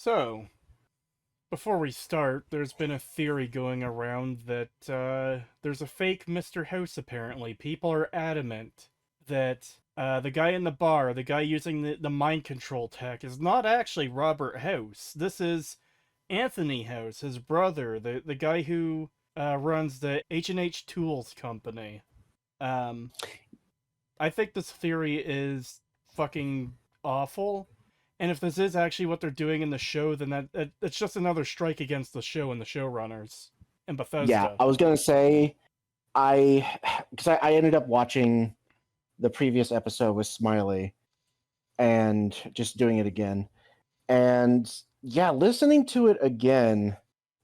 So, before we start, there's been a theory going around that there's a fake Mr. House apparently. People are adamant that the guy in the bar, the guy using the mind control tech, is not actually Robert House. This is Anthony House, his brother, the guy who runs the H&H Tools company. Um, I think this theory is fucking awful. And if this is actually what they're doing in the show, then it's just another strike against the show and the showrunners and Yeah, Bethesda. I was gonna say I ended up watching the previous episode with Smiley and just doing it again. And yeah, listening to it again,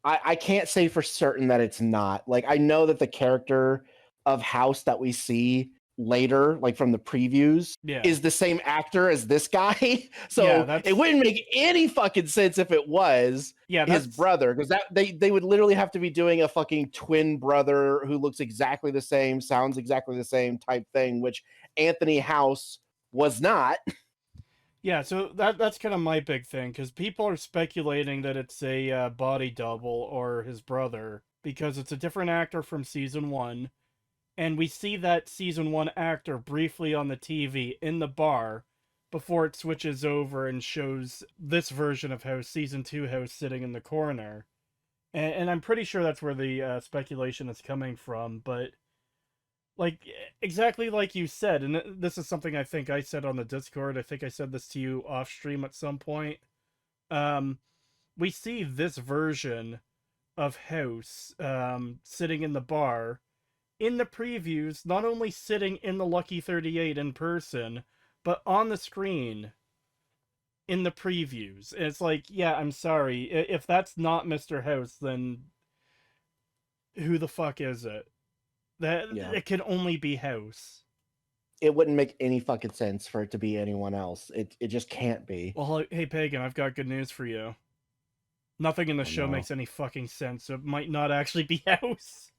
I can't say for certain that it's not. Like I know that the character of House that we see later, like from the previews, Yeah, is the same actor as this guy. yeah, So it that's wouldn't make any fucking sense if it was yeah, his that's brother, because that they would literally have to be doing a fucking twin brother who looks exactly the same, sounds exactly the same type thing, which Anthony House was not. yeah. So that's kind of my big thing because people are speculating that it's a body double or his brother because it's a different actor from season one, and we see that season one actor briefly on the TV in the bar before it switches over and shows this version of House, season two House, sitting in the corner. And I'm pretty sure that's where the speculation is coming from. But like exactly like you said, and this is something I think I said on the Discord. I think I said this to you off stream at some point. Um, we see this version of House sitting in the bar in the previews, not only sitting in the Lucky 38 in person, but on the screen in the previews. And it's like, yeah, I'm sorry. If that's not Mr. House, then who the fuck is it? That Yeah. it can only be House. It wouldn't make any fucking sense for it to be anyone else. It just can't be. Well, hey Pagan, I've got good news for you. Nothing in the Oh, show no. makes any fucking sense. So it might not actually be House.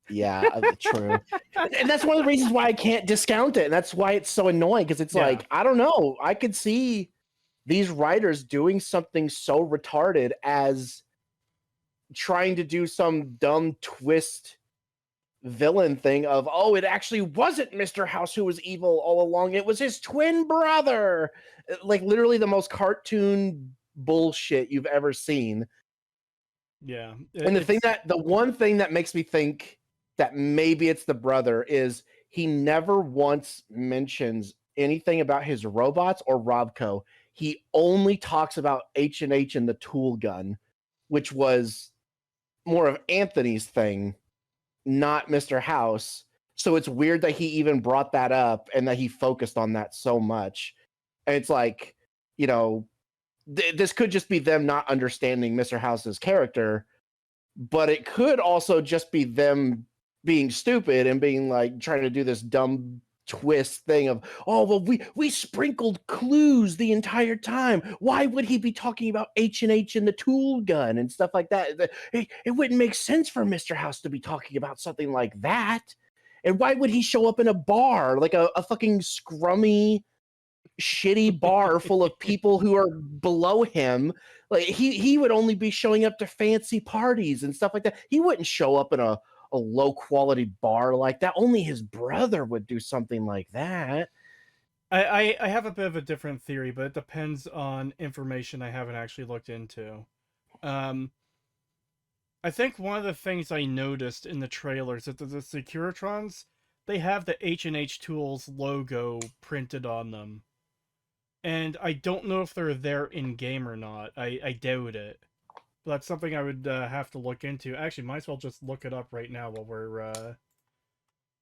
Yeah, true. And that's one of the reasons why I can't discount it. And that's why it's so annoying, because it's Yeah. like, I don't know. I could see these writers doing something so retarded as trying to do some dumb twist villain thing of, oh, it actually wasn't Mr. House who was evil all along. It was his twin brother. Like literally the most cartoon bullshit you've ever seen. Yeah. And the one thing that makes me think that maybe it's the brother is he never once mentions anything about his robots or Robco. He only talks about H&H and the tool gun, which was more of Anthony's thing, not Mr. House. So it's weird that he even brought that up and that he focused on that so much. And it's like, you know, this could just be them not understanding Mr. House's character, but it could also just be them being stupid and being like trying to do this dumb twist thing of, oh, well, we sprinkled clues the entire time. Why would he be talking about H&H and the tool gun and stuff like that? It wouldn't make sense for Mr. House to be talking about something like that. And why would he show up in a bar, like a fucking scrummy, shitty bar full of people who are below him? Like he would only be showing up to fancy parties and stuff like that. He wouldn't show up in a low quality bar like that. Only his brother would do something like that. I have a bit of a different theory, but it depends on information I haven't actually looked into. I think one of the things I noticed in the trailers is that the Securitrons, they have the H&H Tools logo printed on them. And I don't know if they're there in-game or not. I doubt it. But that's something I would have to look into. Actually, might as well just look it up right now while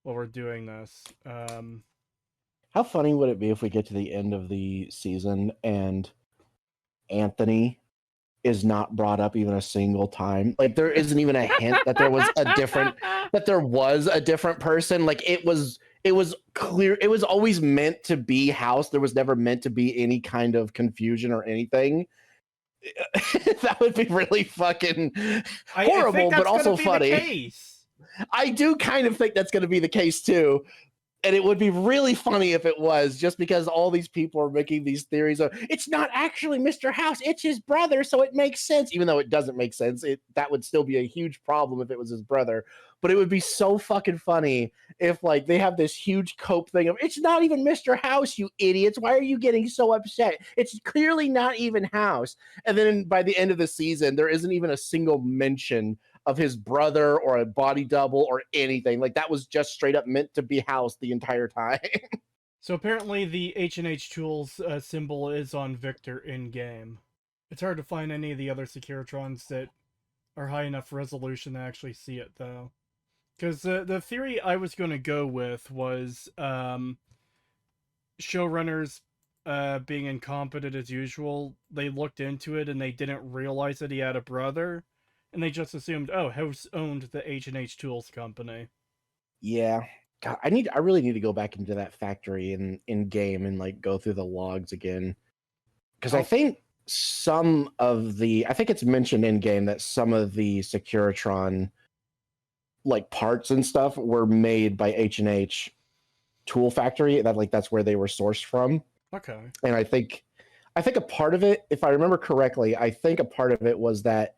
we're doing this. How funny would it be if we get to the end of the season and Anthony is not brought up even a single time? Like there isn't even a hint that there was a different person. Like it was clear. It was always meant to be House. There was never meant to be any kind of confusion or anything. That would be really fucking horrible, but also funny. The case. I do kind of think that's going to be the case too. And it would be really funny if it was, just because all these people are making these theories of it's not actually Mr. House, it's his brother, so it makes sense. Even though it doesn't make sense, that would still be a huge problem if it was his brother. But it would be so fucking funny if like they have this huge cope thing of it's not even Mr. House, you idiots. Why are you getting so upset? It's clearly not even House. And then by the end of the season, there isn't even a single mention of his brother or a body double or anything. Like that was just straight up meant to be House the entire time. So apparently the H&H Tools symbol is on Victor in-game. It's hard to find any of the other Securitrons that are high enough resolution to actually see it, though. Because the theory I was going to go with was showrunners being incompetent as usual. They looked into it and they didn't realize that he had a brother. And they just assumed, oh, House owned the H&H Tools company. Yeah. God, I really need to go back into that factory in game and like go through the logs again. Because I think I think it's mentioned in game that some of the Securitron like parts and stuff were made by H&H Tool Factory. That's where they were sourced from. Okay. And I think a part of it, if I remember correctly, I think a part of it was that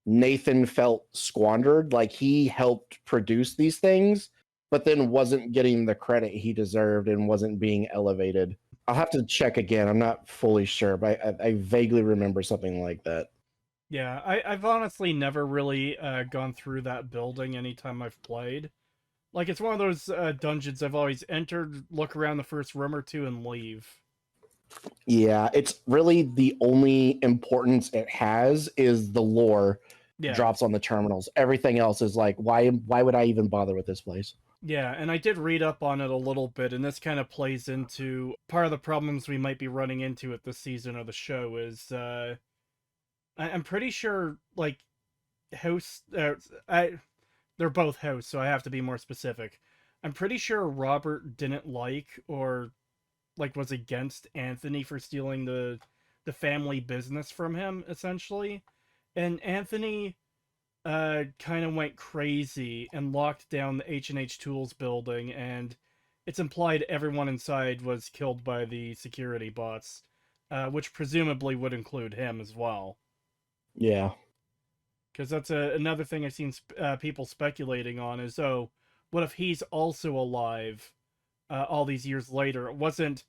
Nathan felt squandered, like he helped produce these things, but then wasn't getting the credit he deserved and wasn't being elevated. I'll have to check again. I'm not fully sure, but I vaguely remember something like that. Yeah, I've honestly never really gone through that building anytime I've played. Like, it's one of those dungeons I've always entered, look around the first room or two, and leave. Yeah, it's really the only importance it has is the lore drops on the terminals. Everything else is like, why would I even bother with this place? Yeah, and I did read up on it a little bit, and this kind of plays into part of the problems we might be running into with this season of the show is I'm pretty sure, like, house... they're both house, so I have to be more specific. I'm pretty sure Robert didn't like or like was against Anthony for stealing the family business from him, essentially. And Anthony kind of went crazy and locked down the H&H Tools building, and it's implied everyone inside was killed by the security bots, which presumably would include him as well. Yeah. Because that's another thing I've seen people speculating on is, oh, what if he's also alive all these years later? It wasn't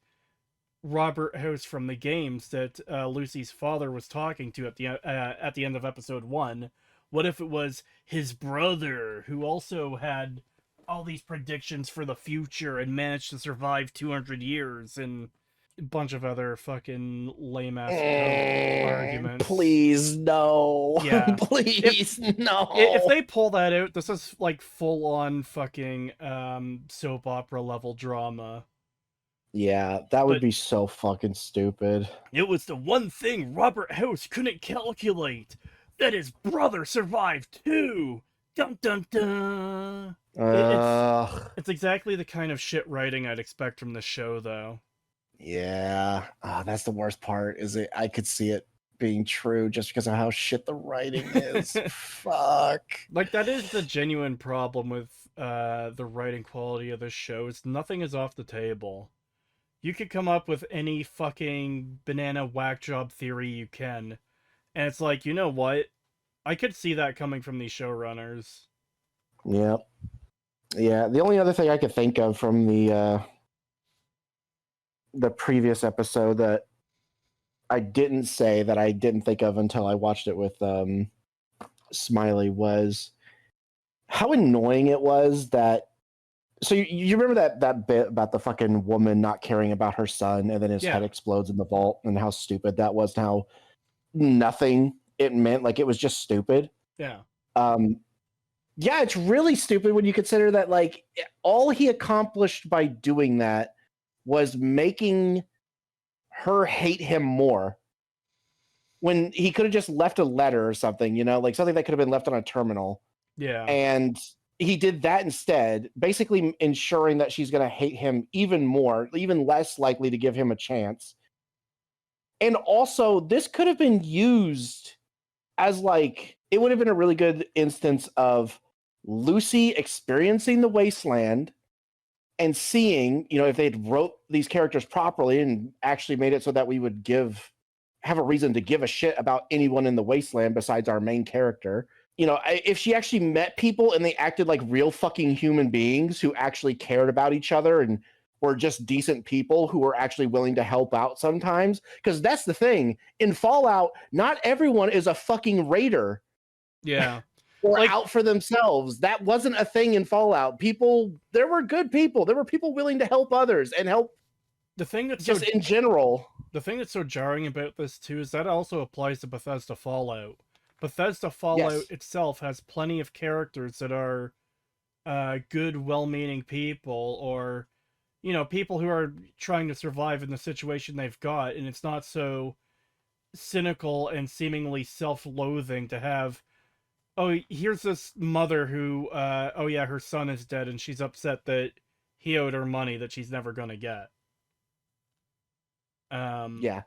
Robert House from the games that Lucy's father was talking to at the end of episode 1. What if it was his brother who also had all these predictions for the future and managed to survive 200 years and a bunch of other fucking lame ass arguments? Please no. Yeah. Please no. If they pull that out, this is like full on fucking soap opera level drama. Yeah, that would But be so fucking stupid. it was the one thing Robert House couldn't calculate, that his brother survived too. Dun dun dun. It's exactly the kind of shit writing I'd expect from the show, though. Yeah, that's the worst part. Is it? I could see it being true just because of how shit the writing is. Fuck. Like, that is the genuine problem with the writing quality of this show. Is nothing is off the table. You could come up with any fucking banana whack job theory you can, and it's like, you know what? I could see that coming from these showrunners. Yeah. Yeah. The only other thing I could think of from the previous episode that I didn't say that I didn't think of until I watched it with Smiley was how annoying it was that. So you remember that bit about the fucking woman not caring about her son and then his head explodes in the vault and how stupid that was and how nothing it meant, like it was just stupid. Yeah. Yeah, it's really stupid when you consider that like all he accomplished by doing that was making her hate him more when he could have just left a letter or something, like something that could have been left on a terminal. Yeah. And he did that instead, basically ensuring that she's going to hate him even more, even less likely to give him a chance. And also, this could have been used as like, it would have been a really good instance of Lucy experiencing the wasteland and seeing, if they'd wrote these characters properly and actually made it so that we would have a reason to give a shit about anyone in the wasteland besides our main character. If she actually met people and they acted like real fucking human beings who actually cared about each other and were just decent people who were actually willing to help out sometimes. Because that's the thing. In Fallout, not everyone is a fucking raider Yeah. or Like, out for themselves. That wasn't a thing in Fallout. There were good people. There were people willing to help others and help the thing that's just in general. the thing that's so jarring about this too is that also applies to Bethesda Fallout. Bethesda Fallout Yes. itself has plenty of characters that are good, well-meaning people, or people who are trying to survive in the situation they've got, and it's not so cynical and seemingly self-loathing to have, oh, here's this mother who, oh yeah, her son is dead and she's upset that he owed her money that she's never gonna get. um Yeah.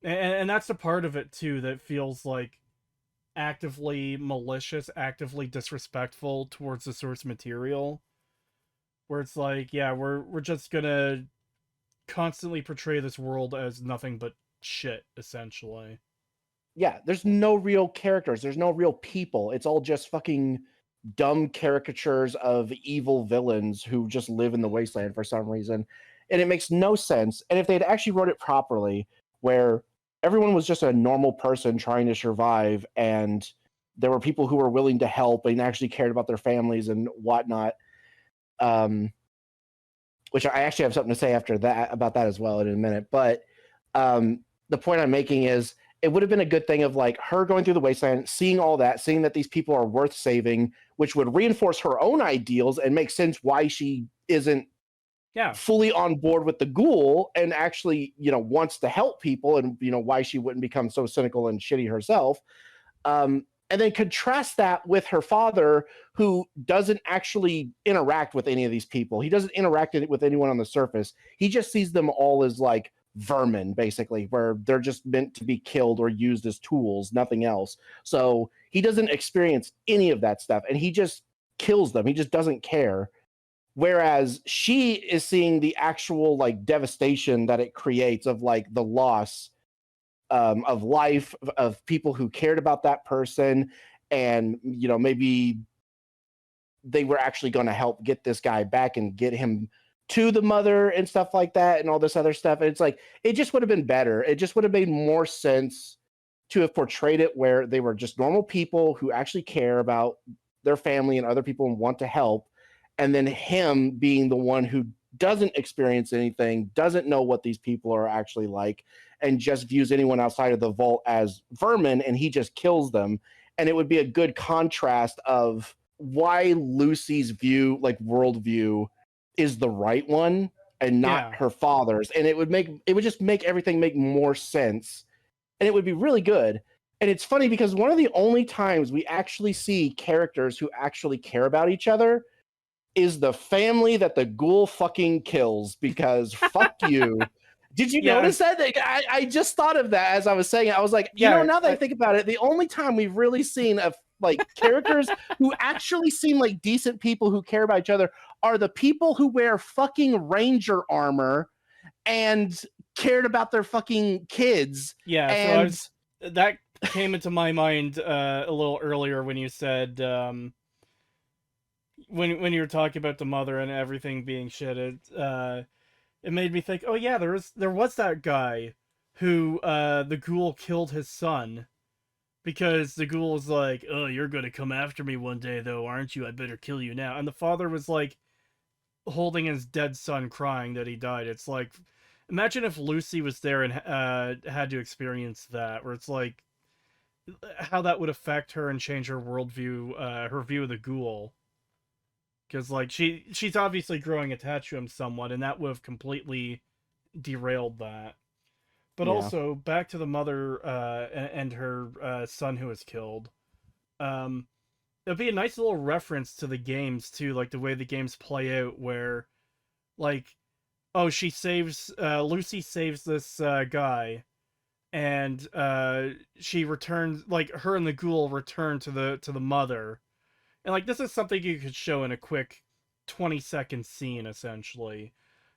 and that's a part of it too that feels like actively malicious, actively disrespectful towards the source material, where it's like, yeah, we're just gonna constantly portray this world as nothing but shit, essentially. Yeah. There's no real characters. There's no real people. It's all just fucking dumb caricatures of evil villains who just live in the wasteland for some reason. And it makes no sense. And if they'd actually wrote it properly, where everyone was just a normal person trying to survive, and there were people who were willing to help and actually cared about their families and whatnot, um, which I actually have something to say after that about that as well in a minute. But the point I'm making is it would have been a good thing of like her going through the wasteland, seeing all that, seeing that these people are worth saving, which would reinforce her own ideals and make sense why she isn't Yeah. fully on board with the ghoul and actually, wants to help people, and why she wouldn't become so cynical and shitty herself. And then contrast that with her father, who doesn't actually interact with any of these people. He doesn't interact with anyone on the surface. He just sees them all as like vermin, basically, where they're just meant to be killed or used as tools, nothing else. So he doesn't experience any of that stuff, and he just kills them. He just doesn't care. Whereas she is seeing the actual like devastation that it creates of like the loss of life, of people who cared about that person, and maybe they were actually going to help get this guy back and get him to the mother and stuff like that and all this other stuff. And it's like it just would have been better. It just would have made more sense to have portrayed it where they were just normal people who actually care about their family and other people and want to help, and then him being the one who doesn't experience anything, doesn't know what these people are actually like, and just views anyone outside of the vault as vermin, and he just kills them. And it would be a good contrast of why Lucy's view, like worldview, is the right one and not Yeah. her father's. And it would just make everything make more sense. And it would be really good. And it's funny because one of the only times we actually see characters who actually care about each other is the family that the ghoul fucking kills, because fuck you. Did you Yeah. notice that? Like, I just thought of that as I was saying it. I was like, Yeah. now that I think about it, the only time we've really seen of like characters who actually seem like decent people who care about each other are the people who wear fucking ranger armor and cared about their fucking kids. Yeah. So And that came into my mind a little earlier when you said, when you were talking about the mother and everything being shit. It made me think, oh yeah, there was that guy who the ghoul killed his son because the ghoul was like, oh, you're gonna come after me one day though, aren't you? I better kill you now. And the father was like holding his dead son, crying that he died. It's like, imagine if Lucy was there and had to experience that, where it's like how that would affect her and change her worldview, her view of the ghoul. Because like she's obviously growing attached to him somewhat, and that would have completely derailed that. But yeah, also back to the mother and her son who was killed. Um, it'd be a nice little reference to the games too, like the way the games play out, where like, oh, Lucy saves this guy, and she returns, like her and the ghoul return to the mother, and like this is something you could show in a quick 20-second scene essentially,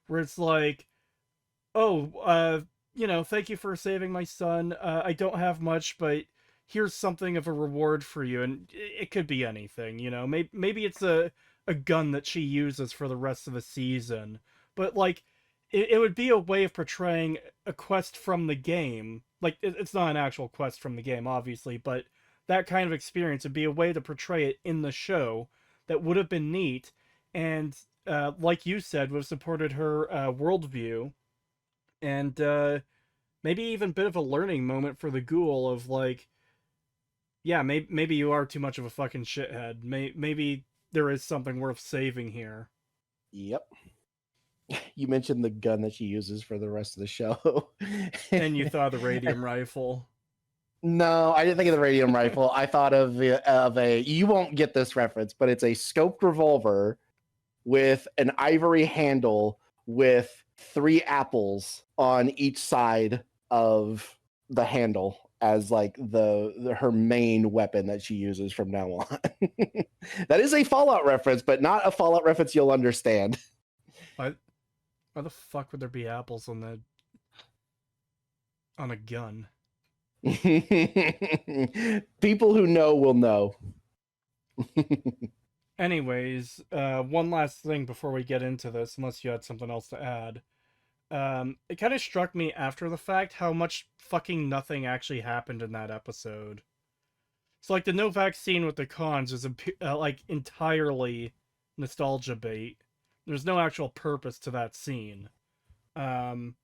where it's like, oh, thank you for saving my son. I don't have much, but here's something of a reward for you. And it could be anything, maybe it's a gun that she uses for the rest of the season. But, like, it would be a way of portraying a quest from the game. Like, it's not an actual quest from the game, obviously, but that kind of experience would be a way to portray it in the show that would have been neat. And, like you said, would have supported her worldview, and maybe even a bit of a learning moment for the ghoul of, like, yeah, maybe you are too much of a fucking shithead. Maybe there is something worth saving here. Yep. You mentioned the gun that she uses for the rest of the show. And you thought of the radium rifle. No, I didn't think of the radium rifle. I thought of a. You won't get this reference, but it's a scoped revolver with an ivory handle with 3 apples on each side of the handle as like her main weapon that she uses from now on. That is a Fallout reference, but not a Fallout reference you'll understand. Why, why the fuck would there be apples on a gun? People who know will know. Anyways, one last thing before we get into this, unless you had something else to add. It kind of struck me after the fact how much fucking nothing actually happened in that episode. So, like, the no vaccine with the cons is like entirely nostalgia bait. There's no actual purpose to that scene. Um,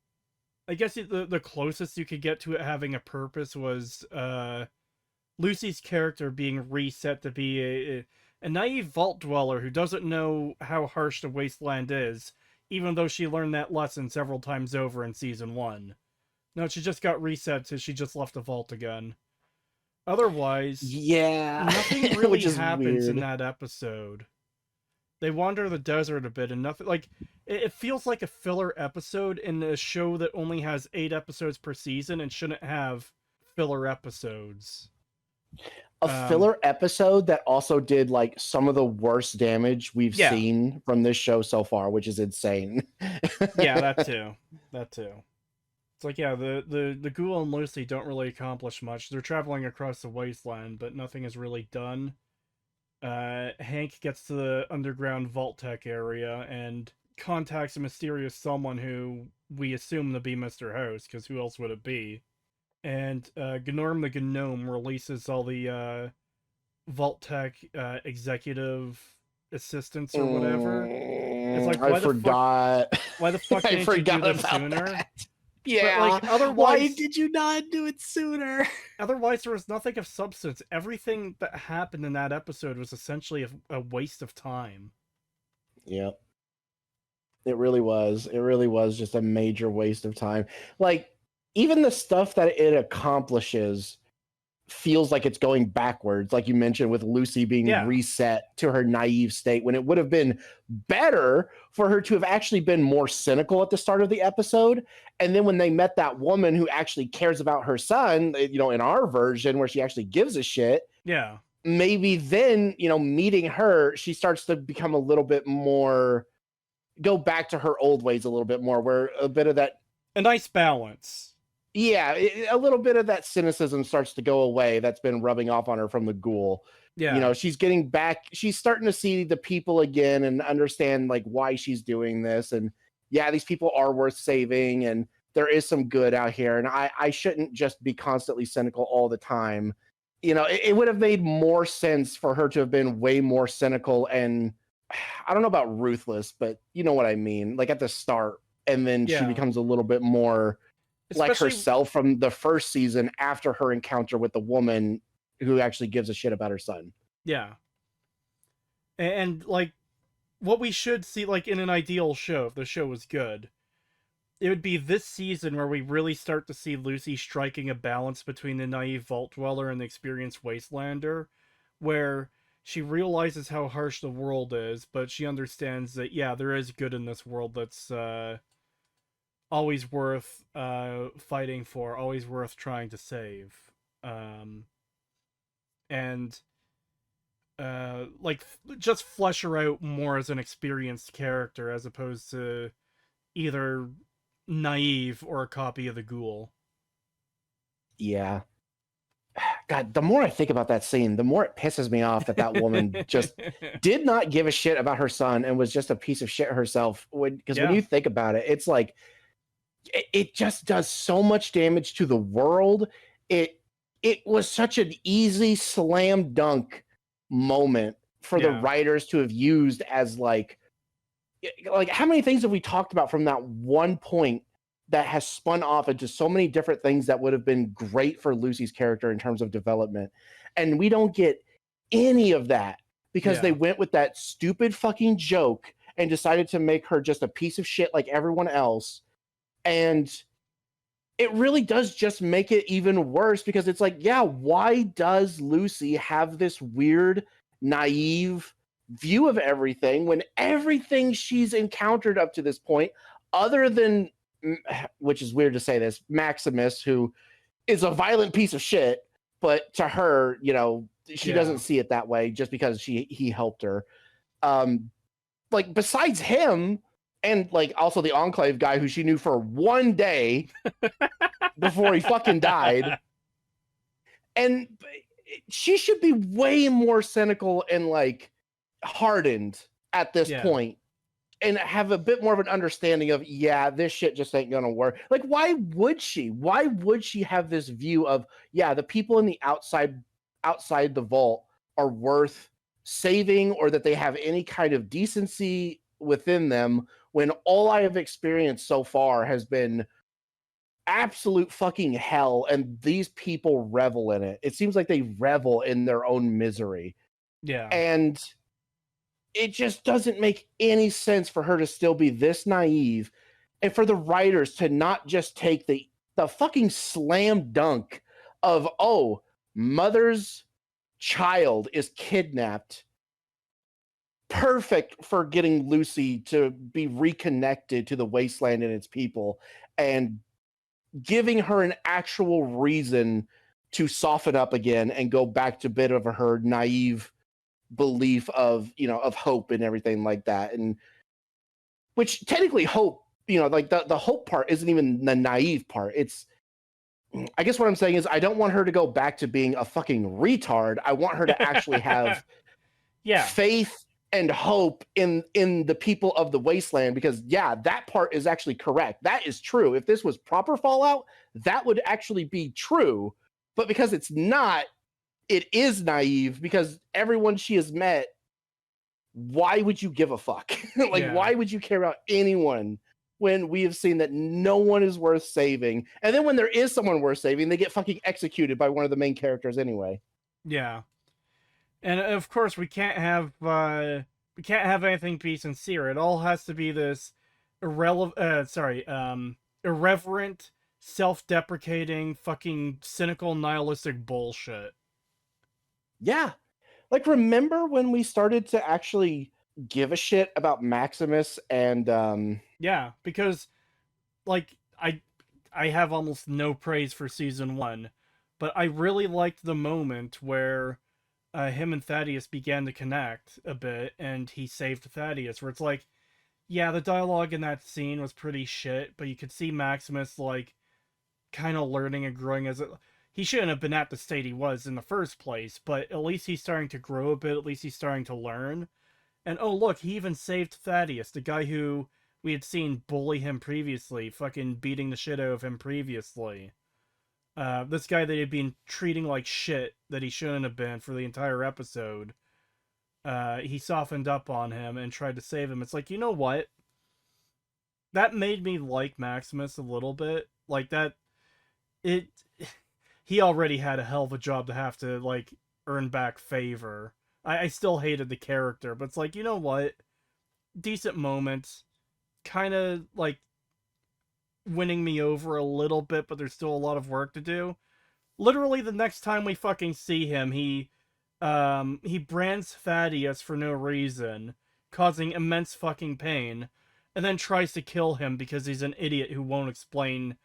I guess the closest you could get to it having a purpose was Lucy's character being reset to be a naive vault dweller who doesn't know how harsh the wasteland is, even though she learned that lesson several times over in season 1. No, she just got reset, so she just left the vault again. Otherwise, Yeah, nothing which really is happens in weird. that episode. They wander the desert a bit, and nothing, like, it feels like a filler episode in a show that only has 8 episodes per season and shouldn't have filler episodes. A filler episode that also did like some of the worst damage we've Yeah, seen from this show so far, which is insane. yeah, that too. That too. It's like, yeah, the Ghoul and Lucy don't really accomplish much. They're traveling across the wasteland, but nothing is really done. Hank gets to the underground vault tech area and contacts a mysterious someone who we assume to be Mr. House, because who else would it be? And Gnorm the Gnome releases all the vault tech executive assistants or whatever. It's like, I forgot. why the fuck I didn't you do forgot this about sooner? that. But, Yeah. like, Why otherwise, did you not do it sooner? otherwise there was nothing of substance. Everything that happened in that episode was essentially a waste of time. Yep. It really was. It really was just a major waste of time. Like, even the stuff that it accomplishes feels like it's going backwards, like you mentioned, with Lucy being Yeah, reset to her naive state, when it would have been better for her to have actually been more cynical at the start of the episode. And then when they met that woman who actually cares about her son, in our version where she actually gives a shit, yeah. maybe then, meeting her, she starts to become a little bit more, go back to her old ways a little bit more, where a bit of that, A nice balance. yeah, a little bit of that cynicism starts to go away that's been rubbing off on her from the ghoul. Yeah. She's getting back, she's starting to see the people again and understand like why she's doing this. And yeah, these people are worth saving and there is some good out here. And I shouldn't just be constantly cynical all the time. It would have made more sense for her to have been way more cynical and I don't know about ruthless, but you know what I mean? Like at the start. And then she Yeah. becomes a little bit more like Especially, herself from the first season after her encounter with the woman who actually gives a shit about her son. yeah. And like, what we should see, like, in an ideal show, if the show was good, it would be this season where we really start to see Lucy striking a balance between the naive vault dweller and the experienced wastelander, where she realizes how harsh the world is, but she understands that, yeah, there is good in this world that's always worth fighting for, always worth trying to save. And like just flesh her out more as an experienced character as opposed to either naive or a copy of the ghoul. Yeah. God, the more I think about that scene, the more it pisses me off that that woman just did not give a shit about her son and was just a piece of shit herself. Because when Yeah, you think about it, it's like it just does so much damage to the world. It it was such an easy slam dunk moment for the yeah, writers to have used as like how many things have we talked about from that one point that has spun off into so many different things that would have been great for Lucy's character in terms of development, and we don't get any of that because they yeah, went with that stupid fucking joke and decided to make her just a piece of shit like everyone else. And it really does just make it even worse because it's like, yeah, why does Lucy have this weird, naive view of everything when everything she's encountered up to this point, other than, which is weird to say this, Maximus, who is a violent piece of shit, but to her, you know, she doesn't yeah. see it that way just because he helped her. Um, like besides him, and like also the Enclave guy who she knew for one day before he fucking died. And she should be way more cynical and like hardened at this Yeah, point and have a bit more of an understanding of, yeah, this shit just ain't gonna work. Like, why would she? Why would she have this view of, yeah, the people in the outside the vault are worth saving or that they have any kind of decency within them when all I have experienced so far has been absolute fucking hell and these people revel in it. It seems like they revel in their own misery. yeah, And it just doesn't make any sense for her to still be this naive and for the writers to not just take the fucking slam dunk of, oh, mother's child is kidnapped, perfect for getting Lucy to be reconnected to the wasteland and its people, and giving her an actual reason to soften up again and go back to a bit of her naive belief of, you know, of hope and everything like that. And which technically hope, you know, like the hope part isn't even the naive part. It's, I guess what I'm saying is I don't want her to go back to being a fucking retard. I want her to actually have yeah, faith and hope in the people of the wasteland, because yeah, that part is actually correct. That is true. If this was proper Fallout, that would actually be true. But because it's not, it is naive because everyone she has met, why would you give a fuck? Like, yeah, why would you care about anyone when we have seen that no one is worth saving? And then when there is someone worth saving, they get fucking executed by one of the main characters anyway. yeah. And of course, we can't have anything be sincere. It all has to be this irreverent, self-deprecating, fucking cynical, nihilistic bullshit. Yeah. Like, remember when we started to actually give a shit about Maximus and Yeah, because like I have almost no praise for season 1, but I really liked the moment where him and Thaddeus began to connect a bit and he saved Thaddeus, where it's like, yeah, the dialogue in that scene was pretty shit, but you could see Maximus like kind of learning and growing as it. He shouldn't have been at the state he was in the first place, but at least he's starting to grow a bit. At least he's starting to learn. And oh look, he even saved Thaddeus, the guy who we had seen bully him previously, fucking beating the shit out of him previously. This guy that he'd been treating like shit that he shouldn't have been for the entire episode. He softened up on him and tried to save him. It's like, you know what? That made me like Maximus a little bit. Like that, it. He already had a hell of a job to have to like earn back favor. I still hated the character, but it's like, you know what? Decent moments, kind of like winning me over a little bit, but there's still a lot of work to do. Literally, the next time we fucking see him, he brands Thaddeus for no reason, causing immense fucking pain, and then tries to kill him because he's an idiot who won't explain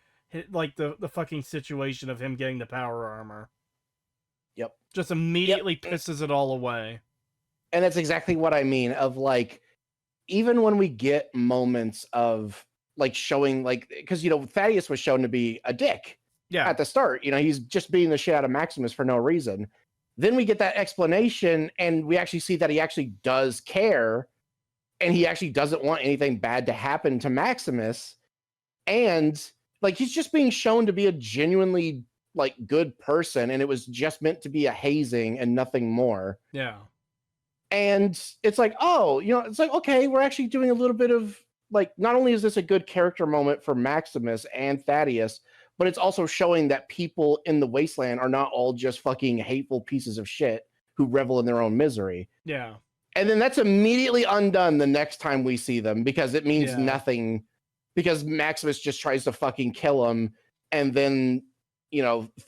like the fucking situation of him getting the power armor. yep. Just Yep. immediately pisses it all away. And that's exactly what I mean of like, even when we get moments of like showing like, because Thaddeus was shown to be a dick Yeah. at the start. He's just beating the shit out of Maximus for no reason. Then we get that explanation, and we actually see that he actually does care, and he actually doesn't want anything bad to happen to Maximus. And like, he's just being shown to be a genuinely like good person, and it was just meant to be a hazing and nothing more. Yeah. And it's like, oh, it's like, okay, we're actually doing a little bit of like, not only is this a good character moment for Maximus and Thaddeus, but it's also showing that people in the wasteland are not all just fucking hateful pieces of shit who revel in their own misery. Yeah. And then that's immediately undone the next time we see them, because it means nothing, because Maximus just tries to fucking kill him. And then,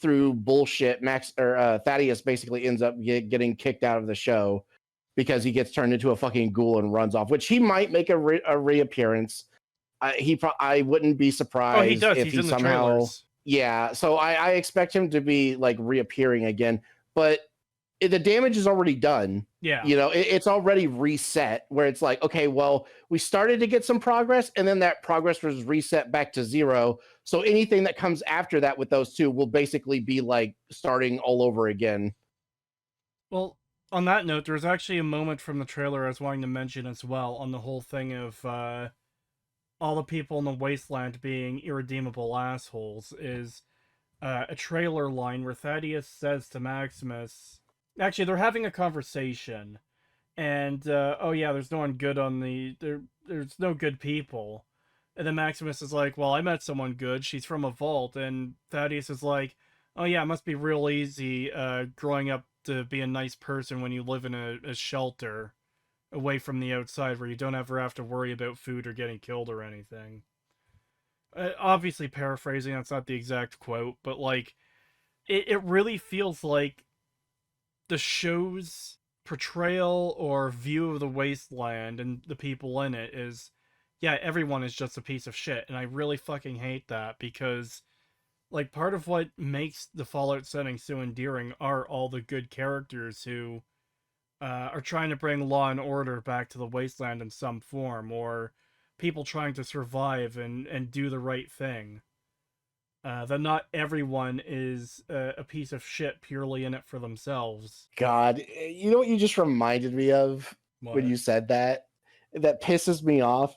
through bullshit, Thaddeus basically ends up getting kicked out of the show because he gets turned into a fucking ghoul and runs off, which he might make a reappearance. I wouldn't be surprised. Oh, he does. If He's he in the somehow, trailers. yeah. So I expect him to be like reappearing again, but the damage is already done. Yeah. It's already reset, where it's like, okay, well, we started to get some progress, and then that progress was reset back to zero. So anything that comes after that with those two will basically be like starting all over again. Well, on that note, there's actually a moment from the trailer I was wanting to mention as well, on the whole thing of all the people in the wasteland being irredeemable assholes. Is a trailer line where Thaddeus says to Maximus, actually, they're having a conversation, and oh yeah, there's no one good on there's no good people. And then Maximus is like, well, I met someone good, she's from a vault. And Thaddeus is like, oh yeah, it must be real easy growing up to be a nice person when you live in a shelter away from the outside, where you don't ever have to worry about food or getting killed or anything. Obviously paraphrasing, that's not the exact quote, but like, it really feels like the show's portrayal or view of the wasteland and the people in it is, yeah, everyone is just a piece of shit. And I really fucking hate that, because like, part of what makes the Fallout setting so endearing are all the good characters who are trying to bring law and order back to the wasteland in some form, or people trying to survive and do the right thing. That not everyone is a piece of shit purely in it for themselves. God, you know what you just reminded me of when What? you said that? That pisses me off.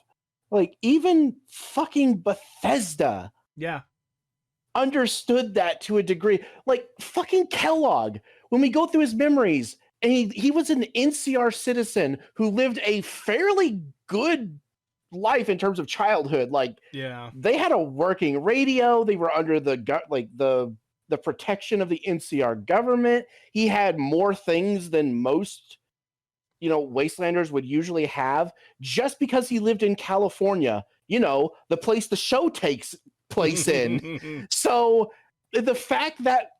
Like, even fucking Bethesda Yeah. understood that to a degree. Like, fucking Kellogg, when we go through his memories, and he was an NCR citizen who lived a fairly good life in terms of childhood. Like, Yeah. they had a working radio. They were under the protection of the NCR government. He had more things than most, wastelanders would usually have, just because he lived in California, the place the show takes place in. So the fact that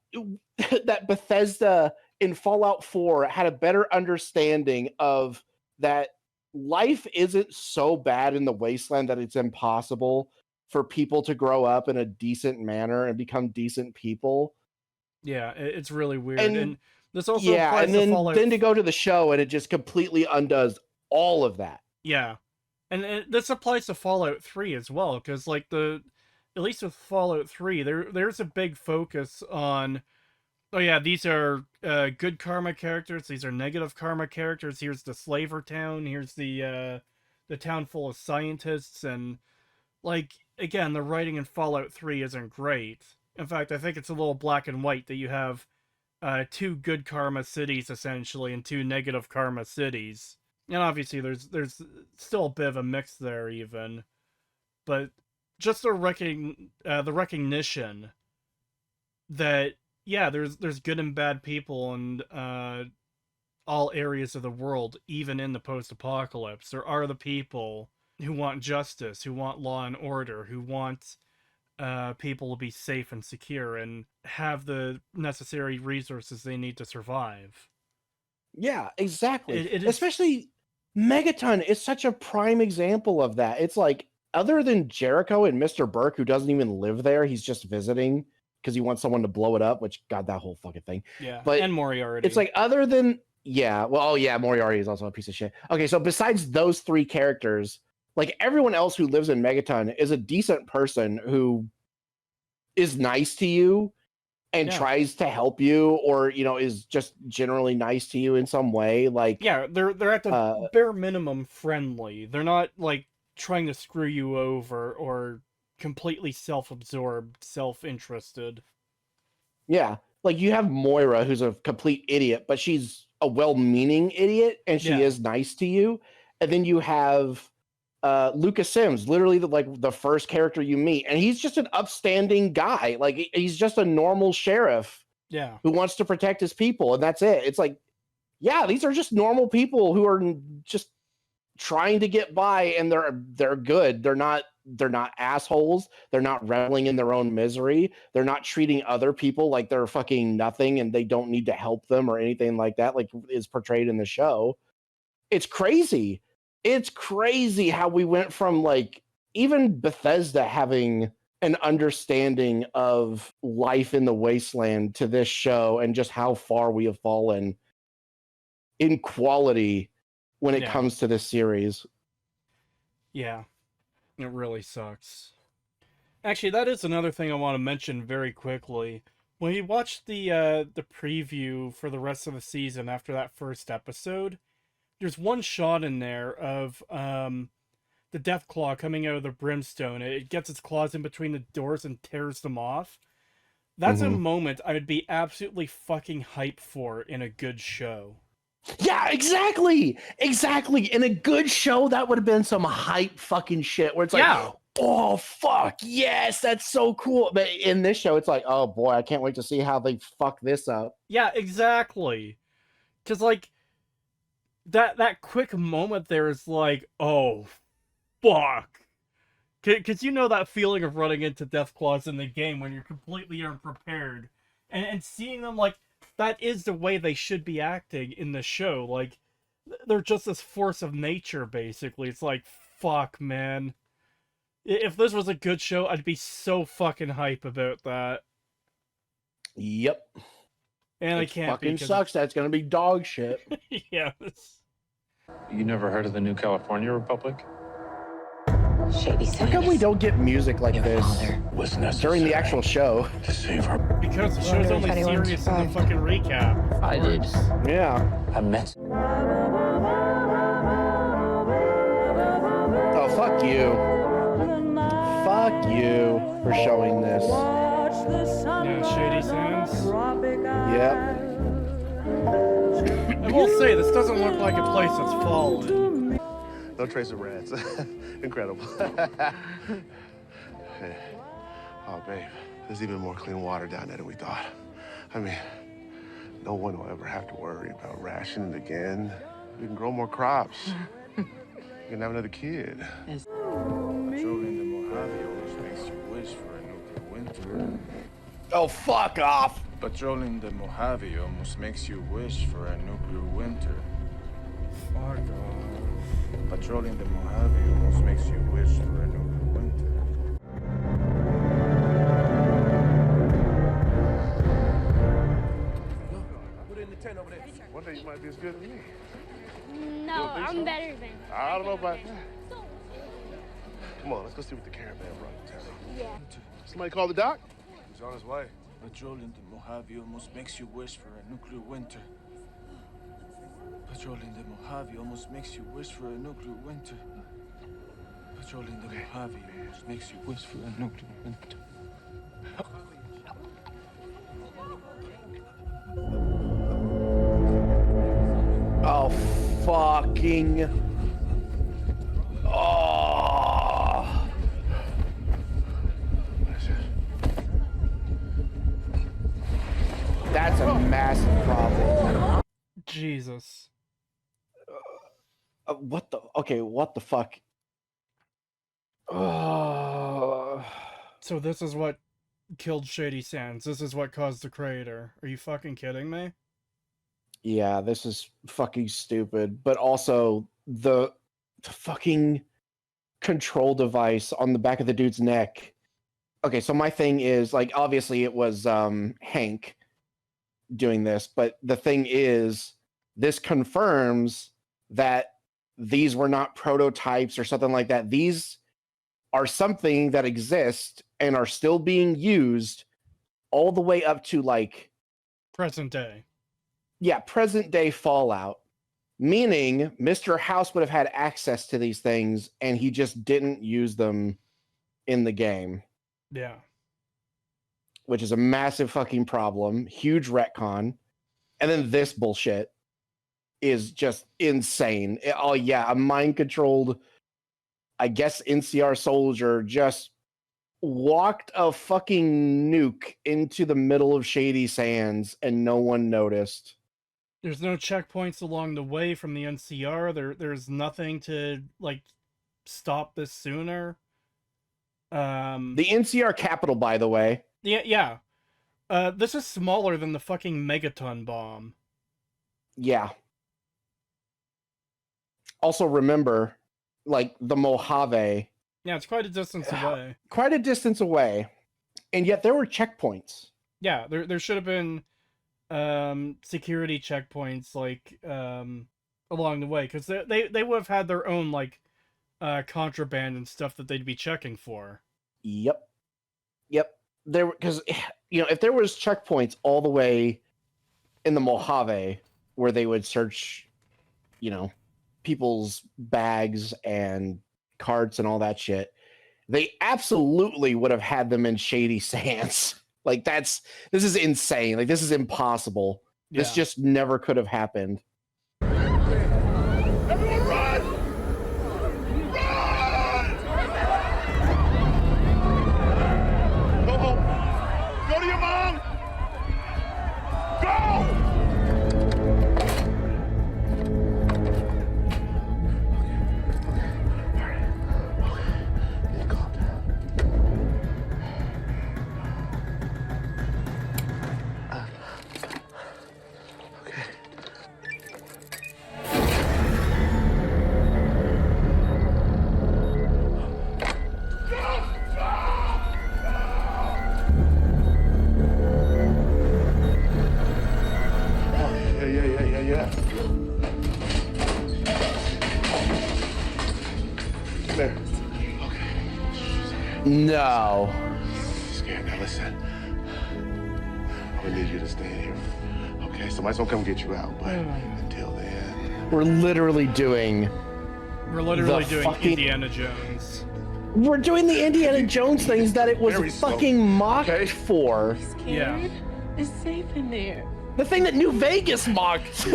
Bethesda in Fallout 4 had a better understanding of that life isn't so bad in the wasteland that it's impossible for people to grow up in a decent manner and become decent people. Yeah, it's really weird. And And this also yeah, applies and to then Fallout. to go to the show and it just completely undoes all of that. Yeah. And this applies to Fallout 3 as well, because like at least with Fallout 3, there's a big focus on, oh yeah, these are good karma characters, these are negative karma characters. Here's the slaver town, here's the town full of scientists. And like, again, the writing in Fallout 3 isn't great. In fact, I think it's a little black and white, that you have two good karma cities essentially and two negative karma cities. And obviously there's still a bit of a mix there even, but just the recognition that, yeah, there's good and bad people in all areas of the world, even in the post-apocalypse. There are the people who want justice, who want law and order, who want people to be safe and secure and have the necessary resources they need to survive. Yeah, exactly. It is, Especially Megaton is such a prime example of that. It's like, other than Jericho and Mr. Burke, who doesn't even live there, he's just visiting because he wants someone to blow it up, which, God, that whole fucking thing. yeah, But and Moriarty. it's like, other than Yeah. Well, oh yeah, Moriarty is also a piece of shit. Okay, so besides those three characters, like everyone else who lives in Megaton is a decent person who is nice to you and tries to help you, or is just generally nice to you in some way. Like, yeah, they're at the bare minimum friendly. They're not like trying to screw you over or completely self-absorbed, self-interested. Yeah, like you have Moira, who's a complete idiot, but she's a well-meaning idiot, and she is nice to you. And then you have Lucas Sims, literally the first character you meet, and he's just an upstanding guy. Like he's just a normal sheriff, who wants to protect his people, and that's it. It's like, yeah, these are just normal people who are just trying to get by, and they're good. They're not assholes. They're not reveling in their own misery. They're not treating other people like they're fucking nothing and they don't need to help them or anything like that, like is portrayed in the show. It's crazy. It's crazy how we went from like even Bethesda having an understanding of life in the wasteland to this show, and just how far we have fallen in quality when it comes to this series. Yeah, it really sucks. Actually, that is another thing I want to mention very quickly. When you watch the preview for the rest of the season after that first episode, there's one shot in there of the Deathclaw coming out of the brimstone. It gets its claws in between the doors and tears them off. That's a moment I would be absolutely fucking hyped for in a good show. Yeah, exactly. In a good show, that would have been some hype fucking shit where it's like, oh, fuck, yes, that's so cool. But in this show, it's like, oh, boy, I can't wait to see how they fuck this up. Yeah, exactly. Because, like, that quick moment there is like, oh, fuck. Because you know that feeling of running into Deathclaws in the game when you're completely unprepared. And seeing them, like, that is the way they should be acting in the show. Like, they're just this force of nature, basically. It's like, fuck, man. If this was a good show, I'd be so fucking hype about that. Yep. And I can't fucking sucks. That's gonna be dog shit. Yeah. You never heard of the New California Republic? Shady How come we don't get music like this during the actual show? To save her. Because the show's only serious in the fucking recap. I did. Yeah. I met. Oh, fuck you. Fuck you for showing this. Yeah, Shady Sands. Yep. I will say, this doesn't look like a place that's fallen. No trace of rats. Incredible. Hey. Oh, babe, there's even more clean water down there than we thought. I mean, no one will ever have to worry about rationing again. We can grow more crops. We can have another kid. Patrolling the Mojave almost makes you wish for a nuclear winter. Oh, fuck off. Patrolling the Mojave almost makes you wish for a nuclear winter. Fuck off. Patrolling the Mojave almost makes you wish for a nuclear winter. Put it in the tent over there. One day you might be as good as me. No, I'm better than. I don't know about that. Come on, let's go see what the caravan brought. Yeah. Somebody call the doc? He's on his way. Patrolling the Mojave almost makes you wish for a nuclear winter. Patrolling the Mojave almost makes you wish for a nuclear winter. Patrolling the Mojave almost makes you wish for a nuclear winter. Oh, fucking. Oh. That's a massive problem. Jesus. What the? Okay, what the fuck? So this is what killed Shady Sands. This is what caused the crater. Are you fucking kidding me? Yeah, this is fucking stupid. But also the fucking control device on the back of the dude's neck. Okay, so my thing is, like, obviously it was Hank doing this, but the thing is, this confirms that these were not prototypes or something like that. These are something that exist and are still being used all the way up to like Present day. Yeah, present day Fallout. Meaning Mr. House would have had access to these things and he just didn't use them in the game, Yeah. which is a massive fucking problem. Huge retcon. And then this bullshit is just insane. Oh yeah, a mind controlled, I guess, NCR soldier just walked a fucking nuke into the middle of Shady Sands and no one noticed. There's no checkpoints along the way from the NCR. There's nothing to like stop this sooner. The NCR capital, by the way. Yeah. This is smaller than the fucking megaton bomb. Yeah. Also remember, like, the Mojave. Yeah, it's quite a distance away. Quite a distance away. And yet there were checkpoints. Yeah, there should have been security checkpoints like along the way, because they would have had their own like contraband and stuff that they'd be checking for. Yep. There, because if there was checkpoints all the way in the Mojave where they would search, people's bags and carts and all that shit, they absolutely would have had them in Shady Sands. Like, this is insane. Like, this is impossible. Yeah. This just never could have happened. Everyone run! Run! Go home. Go to your mom. Go! Calm down. Okay. Yeah. There. Okay. No. Scared. Now listen. I'm gonna need you to stay in here. Okay, somebody's gonna come get you out, but until then. We're literally doing fucking Indiana Jones. We're doing the Indiana Jones things that it was Very slow, fucking mocked okay? for. Yeah. It's safe in there. The thing that New Vegas mocked.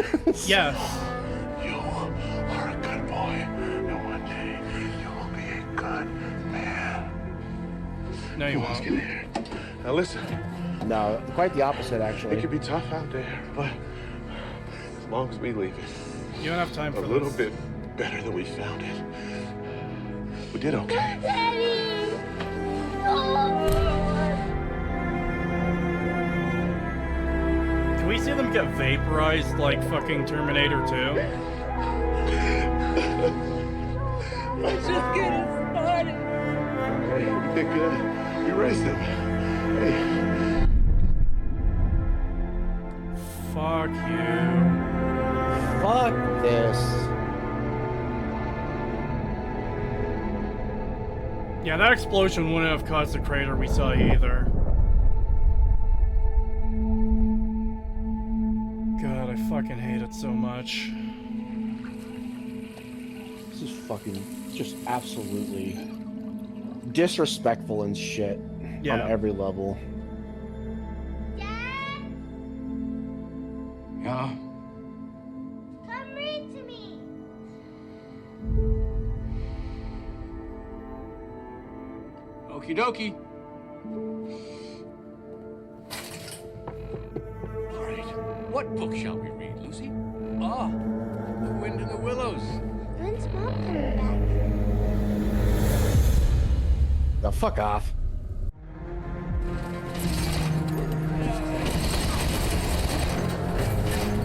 Yes. You are a good boy, and one day you will be a good man. No, you Come on, let's won't. get in here. Now listen, No, quite the opposite, it actually. can be tough out there, but as long as we leave it You don't have time a for little this. bit better than we found it, we did okay. Daddy! No! Can we see them get vaporized like fucking Terminator 2? Let's just get it started. Okay, we did good. We raised him. Hey, Fuck you. Fuck this. Yeah, that explosion wouldn't have caused the crater we saw either. God, I fucking hate it so much. This is fucking just absolutely disrespectful and shit Yeah. on every level. Dad, Yeah. come read to me. Okie dokie. All right. What book shall we read, Lucy? Ah, The Wind in the Willows. When's Mom coming back? Now fuck off.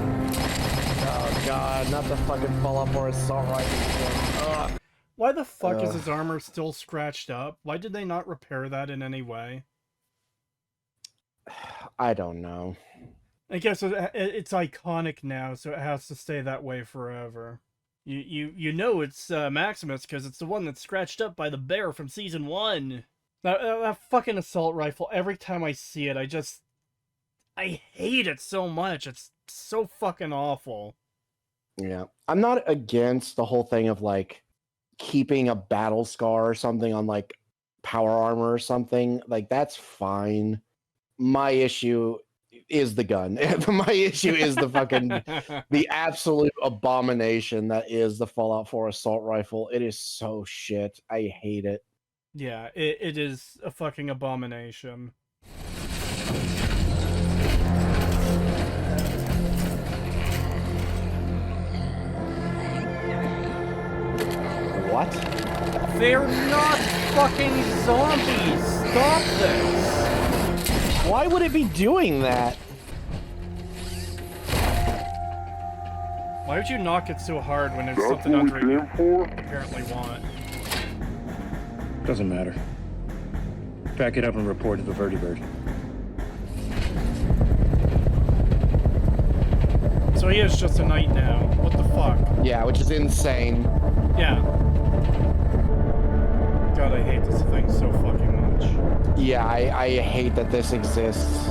Oh god, not the fucking Fallout 4 assault rifle thing. Ugh. Why the fuck is Ugh. his armor still scratched up? Why did they not repair that in any way? I don't know. I guess it's iconic now, so it has to stay that way forever. You know it's Maximus because it's the one that's scratched up by the bear from season 1. That fucking assault rifle, every time I see it, I hate it so much. It's so fucking awful. Yeah. I'm not against the whole thing of like keeping a battle scar or something on like power armor or something. Like that's fine. My issue is the gun. My issue is the fucking the absolute abomination that is the Fallout 4 assault rifle. It is so shit. I hate it. Yeah, it is a fucking abomination. What? They're not fucking zombies! Stop this! Why would it be doing that? Why would you knock it so hard when there's something under it you apparently want? Doesn't matter. Pack it up and report to the Vertibird. So he is just a knight now. What the fuck? Yeah, which is insane. Yeah. God, I hate this thing so fucking much. Yeah, I hate that this exists.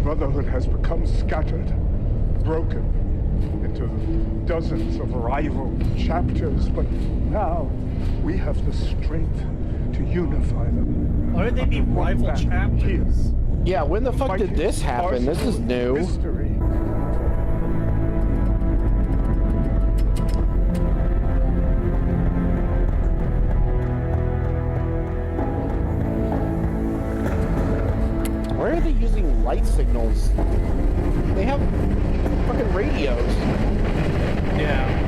Brotherhood has become scattered, broken into dozens of rival chapters, but now we have the strength to unify them. Why would they be under one rival banner chapters? here. Yeah, when the fuck did this happen? This is new. History. Why are they using light signals? They have fucking radios. Yeah.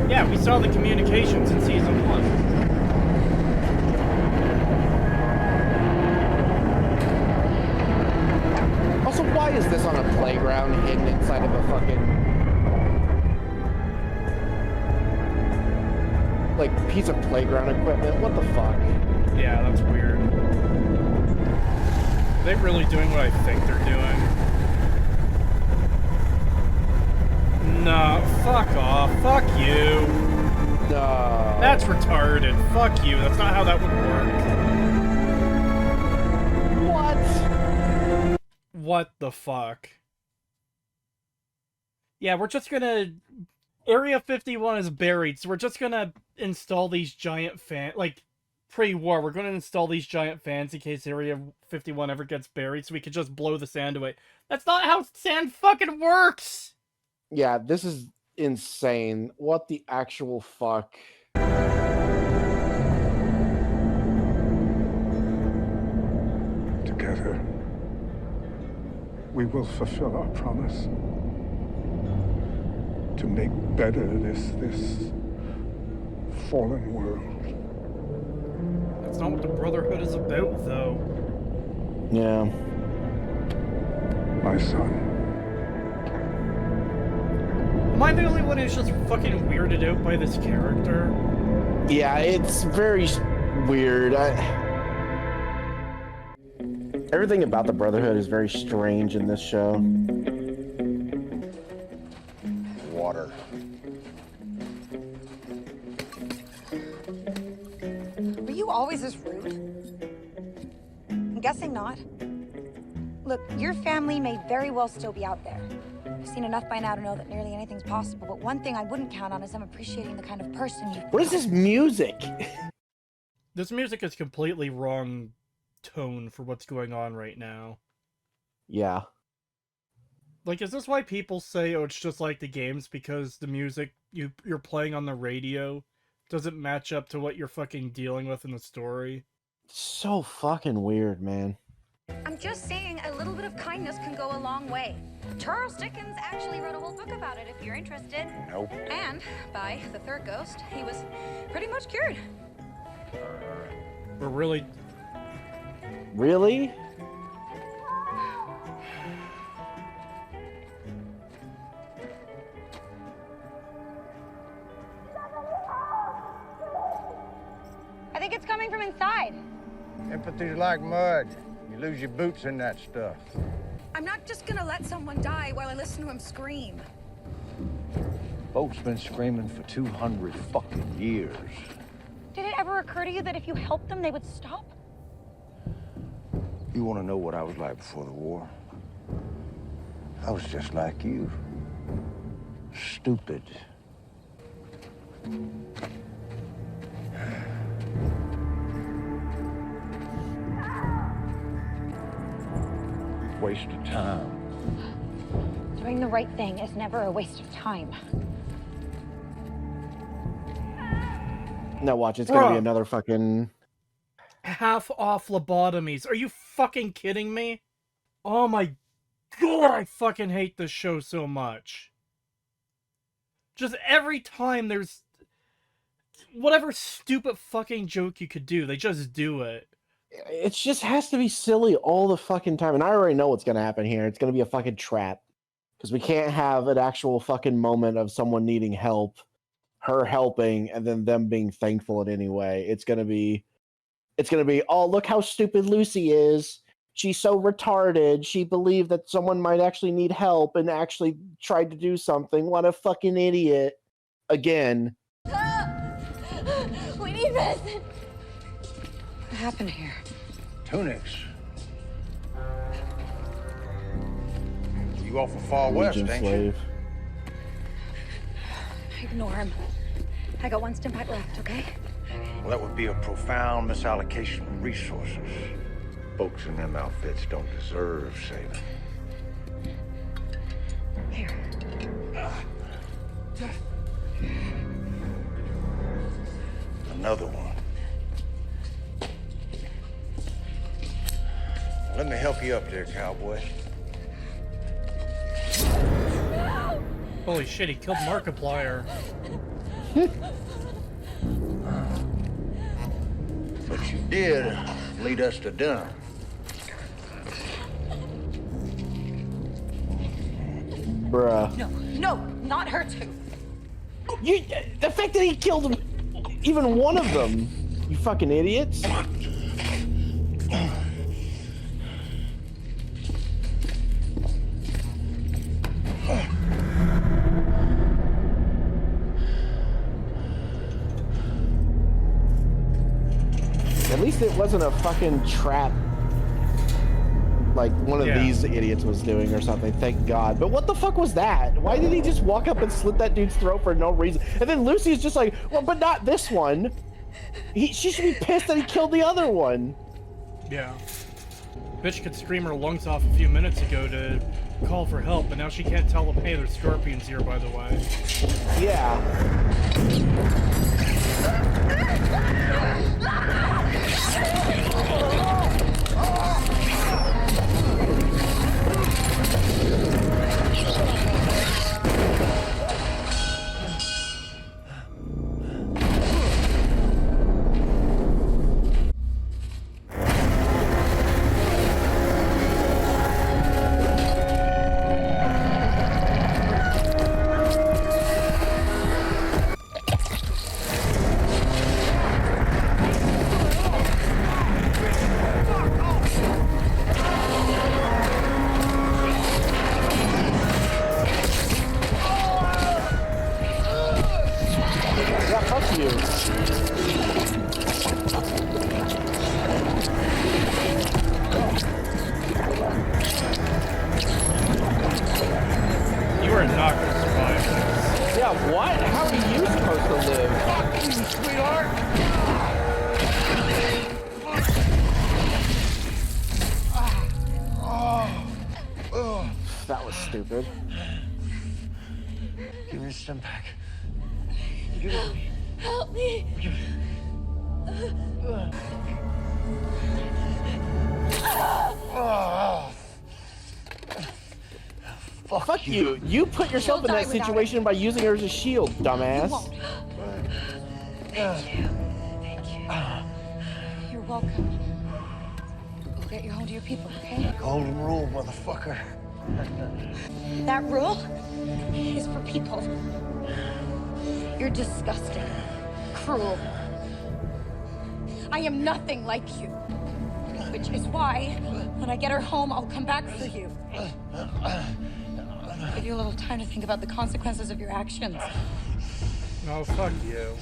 Yeah, we saw the communications in season 1. Also, why is this on a playground hidden inside of a fucking like piece of playground equipment? What the fuck? Yeah, that's weird. Are they really doing what I think they're doing? No, fuck off. Fuck you. No. That's retarded. Fuck you. That's not how that would work. What? What the fuck? Yeah, we're just gonna... Area 51 is buried, so we're just gonna install these giant like, pre-war, we're gonna install these giant fans in case Area 51 ever gets buried, so we could just blow the sand away. That's not how sand fucking works! Yeah, this is insane. What the actual fuck? Together, we will fulfill our promise to make better this fallen world. That's not what the Brotherhood is about, though. Yeah. My son. Am I the only one who's just fucking weirded out by this character? Yeah, it's very weird. Everything about the Brotherhood is very strange in this show. Water. Were you always this rude? I'm guessing not. Look, your family may very well still be out there. I've seen enough by now to know that nearly anything's possible, but one thing I wouldn't count on is them appreciating the kind of person you've What is this music? This music is completely wrong tone for what's going on right now. Yeah. Like, is this why people say, oh, it's just like the games, because the music you're playing on the radio doesn't match up to what you're fucking dealing with in the story? So fucking weird, man. I'm just saying a little bit of kindness can go a long way. Charles Dickens actually wrote a whole book about it if you're interested. Nope. And by the third ghost, he was pretty much cured. We're really... Really? I think it's coming from inside. Empathy Royalties like mud. You lose your boots in that stuff. I'm not just gonna let someone die while I listen to him scream. Folks been screaming for 200 fucking years. Did it ever occur to you that if you helped them, they would stop? You want to know what I was like before the war? I was just like you. Stupid. Waste of time. Doing the right thing is never a waste of time. Now watch, it's gonna be Bruh. another fucking. Half off lobotomies. Are you fucking kidding me? Oh my god, I fucking hate this show so much. Just every time there's whatever stupid fucking joke you could do, they just do it. It just has to be silly all the fucking time, and I already know what's gonna happen here. It's gonna be a fucking trap because we can't have an actual fucking moment of someone needing help, her helping, and then them being thankful in any way. It's gonna be, oh, look how stupid Lucy is. She's so retarded. She believed that someone might actually need help and actually tried to do something. What a fucking idiot. Again. We need medicine. What happened here? Tunics. You off of far west, Legion ain't you? slave. Ignore him. I got one stimpipe left, okay? Well, that would be a profound misallocation of resources. Folks in them outfits don't deserve saving. Here. Another one. Let me help you up there, cowboy. Holy shit, he killed Markiplier. But you did lead us to dinner. Bruh. No, not her too. The fact that he killed even one of them, you fucking idiots. At least it wasn't a fucking trap like one of these idiots was doing or something, thank God. But what the fuck was that? Why did he just walk up and slit that dude's throat for no reason? And then Lucy's just like, well, but not this one. She should be pissed that he killed the other one. Yeah. Bitch could scream her lungs off a few minutes ago to call for help, but now she can't tell them, hey, there's scorpions here, by the way. Yeah. Stupid. Give me some back. Help me. Fuck you. You put yourself in that situation by using her as a shield, dumbass. Thank you. Thank you. You're welcome. We'll get you home to your people, okay? Golden rule, motherfucker. That rule is for people. You're disgusting, cruel. I am nothing like you. which is why, when I get her home, I'll come back for you. Give you a little time to think about the consequences of your actions. No, fuck you.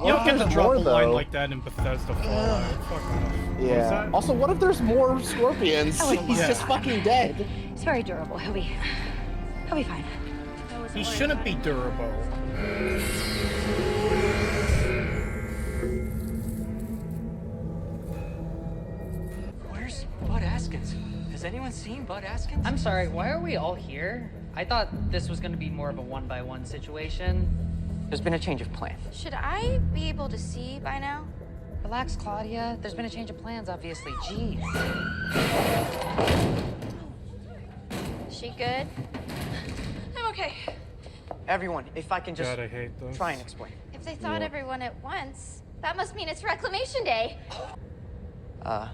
You don't get to drop a line like that in Bethesda Fallout. Fuck off. Yeah. Also, what if there's more scorpions? He's just fucking dead. It's very durable. He'll be fine. He shouldn't be durable. Where's Bud Askins? Has anyone seen Bud Askins? I'm sorry, why are we all here? I thought this was gonna be more of a one-by-one situation. There's been a change of plan. Should I be able to see by now? Relax, Claudia. There's been a change of plans, obviously. Jeez. She good? I'm okay. Everyone, if I can just God, I hate this. try and explain. If they thought everyone at once, that must mean it's Reclamation Day. Bud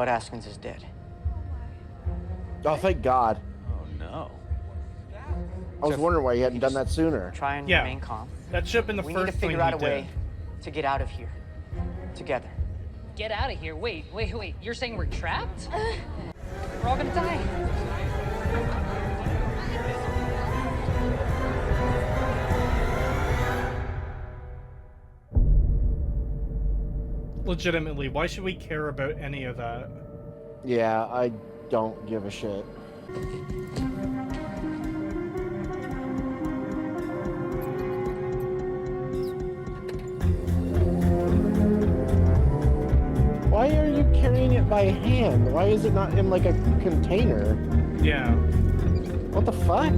Askins is dead. Oh, thank God. Oh no. I was wondering why you hadn't done that sooner. Try and Yeah. remain calm. That should have been the We first need to thing figure out a he way did. to get out of here. Together. Get out of here. Wait. You're saying we're trapped? We're all gonna die. Legitimately, why should we care about any of that? Yeah, I don't give a shit. Why are you carrying it by hand? Why is it not in like a container? Yeah. What the fuck?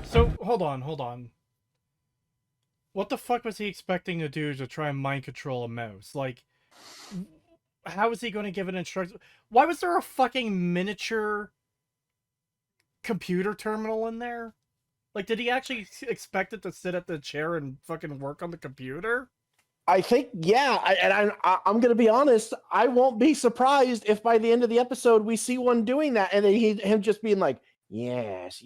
So, hold on. What the fuck was he expecting to do to try and mind control a mouse? Like, how is he going to give an instruction? Why was there a fucking miniature computer terminal in there? Like, did he actually expect it to sit at the chair and fucking work on the computer? I think, yeah, I'm going to be honest. I won't be surprised if by the end of the episode we see one doing that, and then him just being like, yes,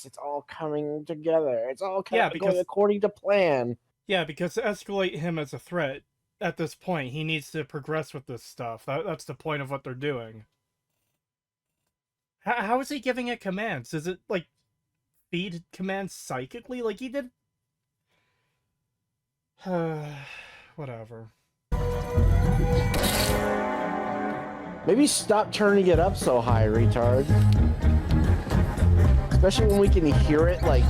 it's all coming together. It's all going according to plan. Yeah, because to escalate him as a threat, at this point, he needs to progress with this stuff. That's the point of what they're doing. How is he giving it commands? Is it, like, feed commands psychically? Like, he did... Whatever. Maybe stop turning it up so high, retard. Especially when we can hear it, like,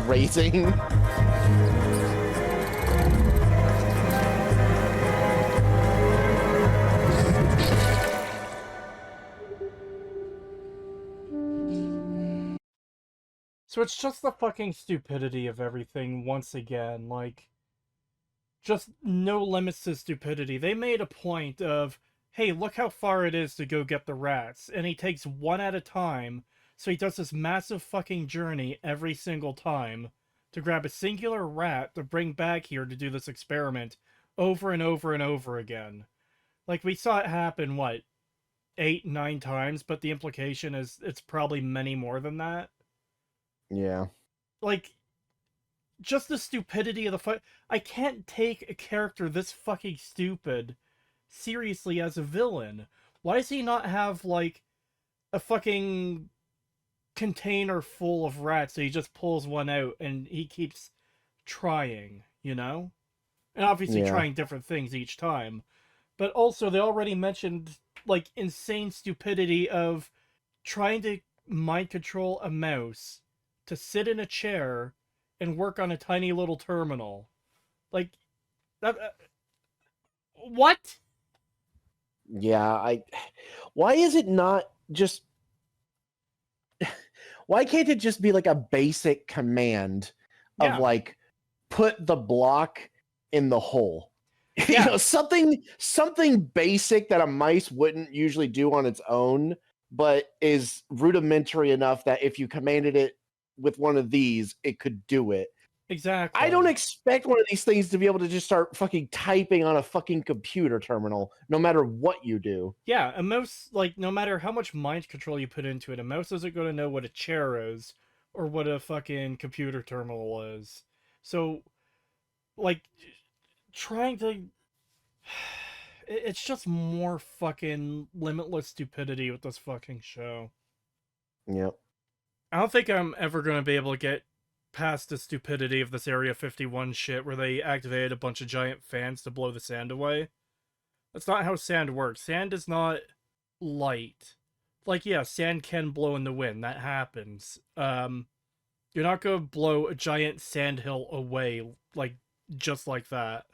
raising. So it's just the fucking stupidity of everything once again. Like, just no limits to stupidity. They made a point of, hey, look how far it is to go get the rats. And he takes one at a time. So he does this massive fucking journey every single time to grab a singular rat to bring back here to do this experiment over and over and over again. Like, we saw it happen, what, 8, 9 times? But the implication is it's probably many more than that. Yeah. Like, just the stupidity of the fight. I can't take a character this fucking stupid seriously as a villain. Why does he not have, like, a fucking container full of rats so he just pulls one out and he keeps trying, you know? And obviously trying different things each time. But also, they already mentioned, like, insane stupidity of trying to mind control a mouse to sit in a chair and work on a tiny little terminal. Like, that... what? Yeah, why is it not just... Why can't it just be like a basic command of like, put the block in the hole? Yeah. You know, something basic that a mice wouldn't usually do on its own, but is rudimentary enough that if you commanded it with one of these, it could do it. Exactly. I don't expect one of these things to be able to just start fucking typing on a fucking computer terminal, no matter what you do. Yeah, a mouse, like, no matter how much mind control you put into it, a mouse isn't going to know what a chair is or what a fucking computer terminal is. So, like, trying to... It's just more fucking limitless stupidity with this fucking show. Yep. I don't think I'm ever going to be able to get past the stupidity of this Area 51 shit where they activated a bunch of giant fans to blow the sand away. That's not how sand works. Sand is not light. Like, yeah, sand can blow in the wind. That happens. You're not going to blow a giant sandhill away, like, just like that.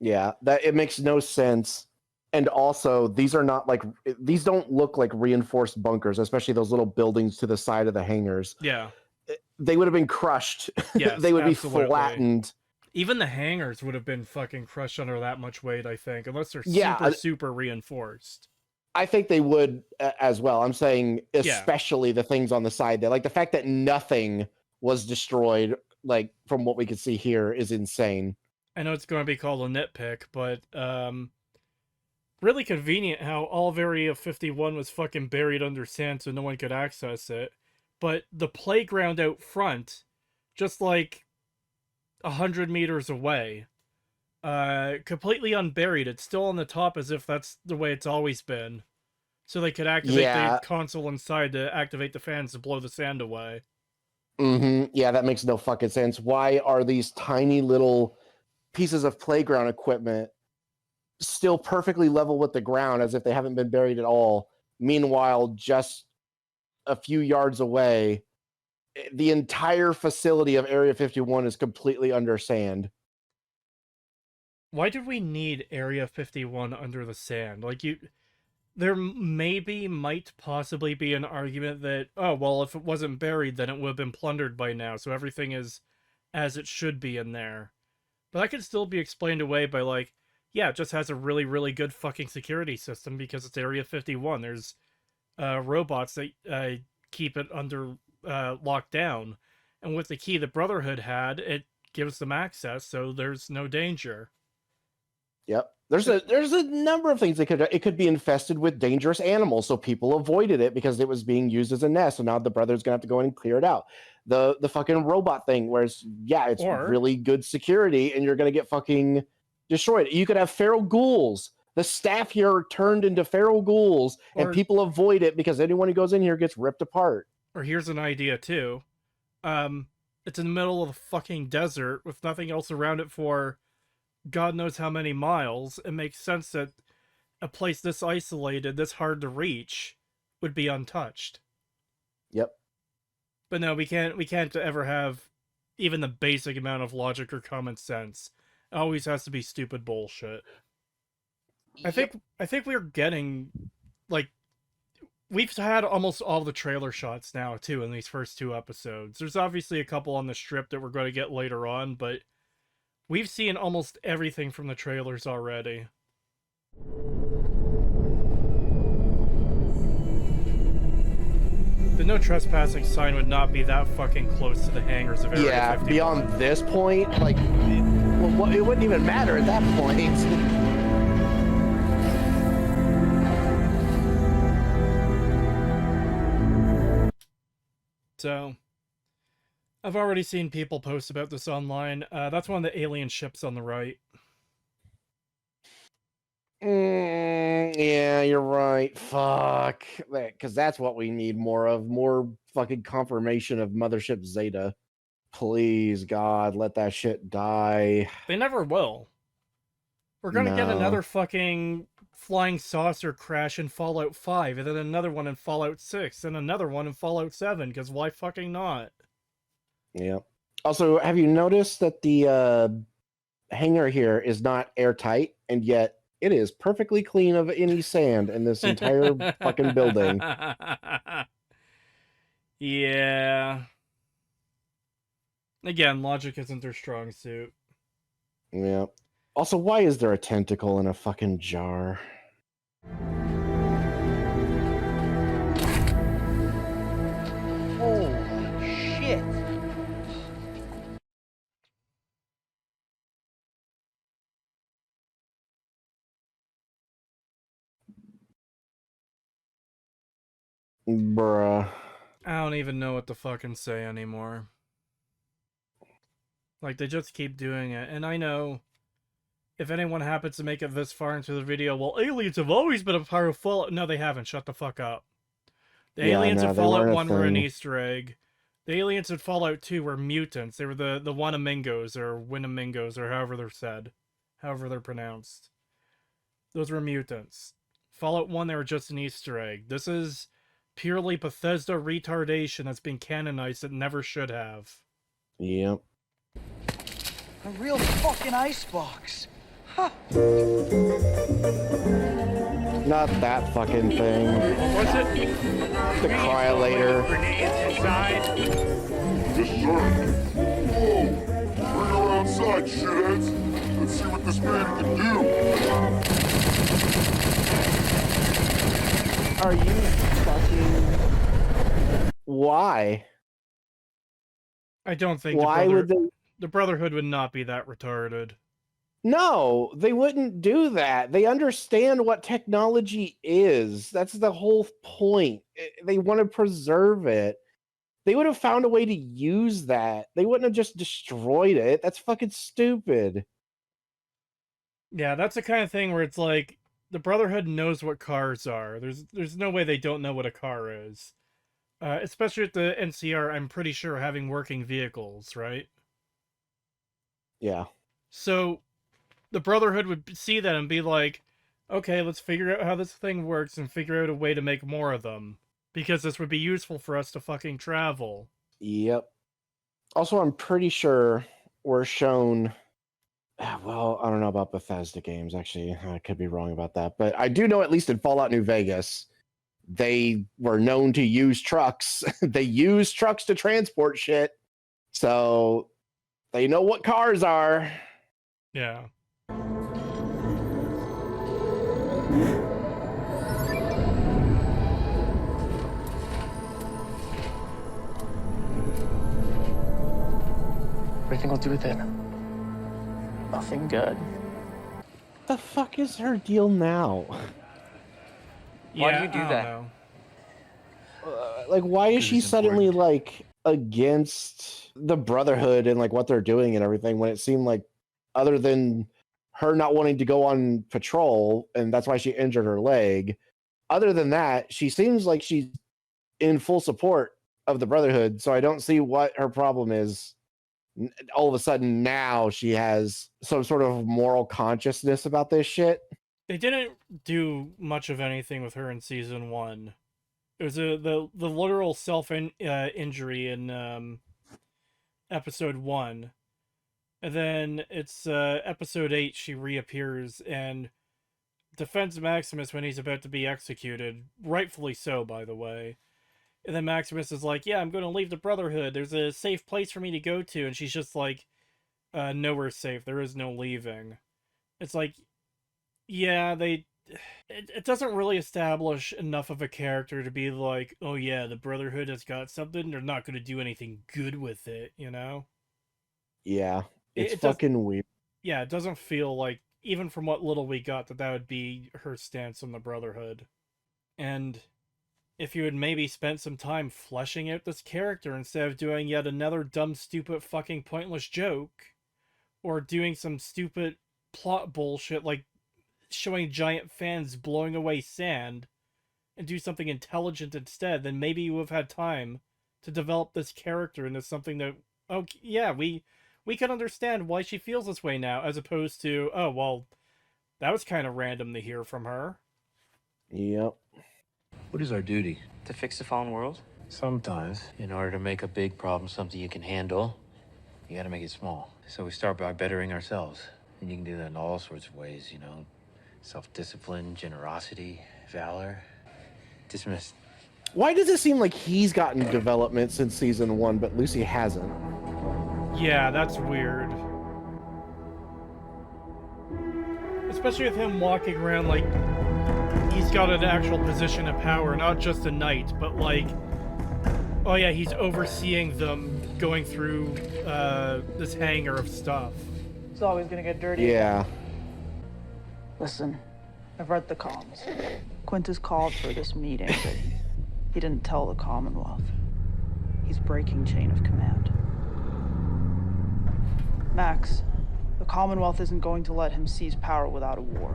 Yeah, that it makes no sense. And also, these don't look like reinforced bunkers, especially those little buildings to the side of the hangars. Yeah. They would have been crushed. Yes, they would absolutely. be flattened. Even the hangars would have been fucking crushed under that much weight, I think, unless they're super reinforced. I think they would as well. I'm saying especially the things on the side there. Like the fact that nothing was destroyed, like from what we can see here, is insane. I know it's going to be called a nitpick, but really convenient how all of Area 51 was fucking buried under sand so no one could access it. But the playground out front, just like 100 meters away, completely unburied. It's still on the top as if that's the way it's always been. So they could activate the console inside to activate the fans to blow the sand away. Yeah, that makes no fucking sense. Why are these tiny little pieces of playground equipment still perfectly level with the ground as if they haven't been buried at all? Meanwhile, just a few yards away, the entire facility of Area 51 is completely under sand. Why did we need Area 51 under the sand? Like, there might possibly be an argument that, oh, well, if it wasn't buried, then it would have been plundered by now, so everything is as it should be in there. But that could still be explained away by, like, yeah, it just has a really, really good fucking security system because it's Area 51. There's robots that keep it under locked down. And with the key the Brotherhood had, it gives them access, so there's no danger. Yep. There's a number of things it could be infested with dangerous animals, so people avoided it because it was being used as a nest. So now the Brotherhood's gonna have to go in and clear it out. The fucking robot thing, where it's really good security, and you're gonna get fucking destroyed. You could have feral ghouls. The staff here are turned into feral ghouls, and people avoid it because anyone who goes in here gets ripped apart. Or here's an idea too. It's in the middle of the fucking desert with nothing else around it for God knows how many miles. It makes sense that a place this isolated, this hard to reach, would be untouched. Yep. But no, we can't ever have even the basic amount of logic or common sense. It always has to be stupid bullshit. Yep. I think we're getting, like, we've had almost all the trailer shots now too in these first 2 episodes. There's obviously a couple on the strip that we're going to get later on, but we've seen almost everything from the trailers already. The no trespassing sign would not be that fucking close to the hangars of Area 51. Beyond this point, like, it wouldn't even matter at that point. So, I've already seen people post about this online. That's one of the alien ships on the right. Yeah, you're right. Fuck. Because that's what we need more of. More fucking confirmation of Mothership Zeta. Please, God, let that shit die. They never will. We're gonna get another fucking flying saucer crash in Fallout 5, and then another one in Fallout 6, and another one in Fallout 7, because why fucking not? Yeah. Also, have you noticed that the hangar here is not airtight, and yet it is perfectly clean of any sand in this entire fucking building? Yeah. Again, logic isn't their strong suit. Yeah. Also, why is there a tentacle in a fucking jar? Holy shit. Bruh. I don't even know what to fucking say anymore. Like, they just keep doing it. And I know, if anyone happens to make it this far into the video, well, aliens have always been a part of Fallout. No, they haven't. Shut the fuck up. The aliens in Fallout 1 were an Easter egg. The aliens in Fallout 2 were mutants. They were the Wanamingos, or Winamingos, or however they're said. However they're pronounced. Those were mutants. Fallout 1, they were just an Easter egg. This is purely Bethesda retardation that's been canonized that never should have. Yep. A real fucking icebox. Huh. Not that fucking thing. What was it? The cryolator. Grenades inside? Yes, sir. Whoa! Bring her outside, shitheads. Let's see what this man can do. Are you fucking... Why? I don't think Why would they... the Brotherhood would not be that retarded. No, they wouldn't do that. They understand what technology is. That's the whole point. They want to preserve it. They would have found a way to use that. They wouldn't have just destroyed it. That's fucking stupid. Yeah, that's the kind of thing where it's like, the Brotherhood knows what cars are. There's no way they don't know what a car is. Especially at the NCR, I'm pretty sure having working vehicles, right? Yeah. So, the Brotherhood would see that and be like, okay, let's figure out how this thing works and figure out a way to make more of them. Because this would be useful for us to fucking travel. Yep. Also, I'm pretty sure we're shown... Well, I don't know about Bethesda games, actually. I could be wrong about that. But I do know, at least in Fallout New Vegas, they were known to use trucks. They use trucks to transport shit. So, they know what cars are. Yeah. What do you think we'll do with it? Nothing good. The fuck is her deal now? Why do you do that? Like, why is she suddenly like against the Brotherhood and like what they're doing and everything when it seemed like, other than her not wanting to go on patrol and that's why she injured her leg, other than that, she seems like she's in full support of the Brotherhood. So I don't see what her problem is. All of a sudden now she has some sort of moral consciousness about this shit. They didn't do much of anything with her in season 1. It was the literal injury in episode 1, and then it's episode 8 she reappears and defends Maximus when he's about to be executed, rightfully so, by the way. And then Maximus is like, yeah, I'm going to leave the Brotherhood. There's a safe place for me to go to. And she's just like, nowhere's safe. There is no leaving. It's like, yeah, it doesn't really establish enough of a character to be like, oh yeah, the Brotherhood has got something. They're not going to do anything good with it, you know? Yeah, it's fucking weird. Yeah, it doesn't feel like, even from what little we got, that would be her stance on the Brotherhood. And if you had maybe spent some time fleshing out this character instead of doing yet another dumb, stupid, fucking pointless joke, or doing some stupid plot bullshit like showing giant fans blowing away sand, and do something intelligent instead, then maybe you would have had time to develop this character into something that, oh yeah, we can understand why she feels this way now, as opposed to, oh well, that was kind of random to hear from her. Yep. What is our duty? To fix the fallen world? Sometimes. In order to make a big problem something you can handle, you gotta make it small. So we start by bettering ourselves. And you can do that in all sorts of ways, you know. Self-discipline, generosity, valor. Dismissed. Why does it seem like he's gotten development since season 1, but Lucy hasn't? Yeah, that's weird. Especially with him walking around like he's got an actual position of power, not just a knight, but like, oh yeah, he's overseeing them going through this hangar of stuff. It's always gonna get dirty. Yeah. Listen, I've read the comms. Quintus called for this meeting, but He didn't tell the Commonwealth. He's breaking chain of command. Max, the Commonwealth isn't going to let him seize power without a war.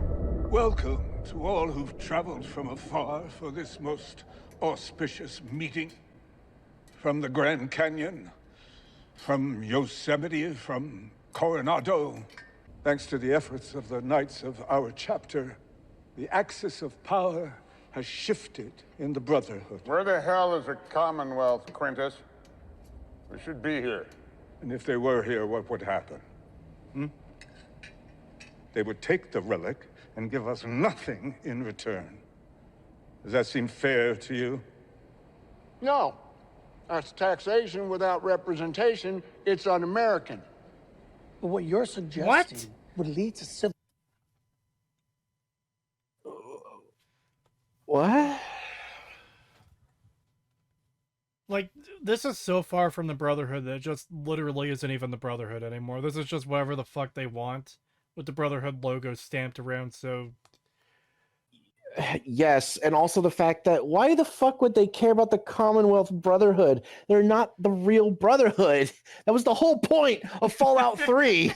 Welcome to all who've traveled from afar for this most auspicious meeting. From the Grand Canyon, from Yosemite, from Coronado. Thanks to the efforts of the Knights of our chapter, the axis of power has shifted in the Brotherhood. Where the hell is the Commonwealth, Quintus? We should be here. And if they were here, what would happen? They would take the relic and give us nothing in return. Does that seem fair to you? No. That's taxation without representation. It's un-American. But what you're suggesting would lead to civil... What? Like, this is so far from the Brotherhood that it just literally isn't even the Brotherhood anymore. This is just whatever the fuck they want, with the Brotherhood logo stamped around, so... Yes, and also the fact that why the fuck would they care about the Commonwealth Brotherhood? They're not the real Brotherhood. That was the whole point of Fallout 3.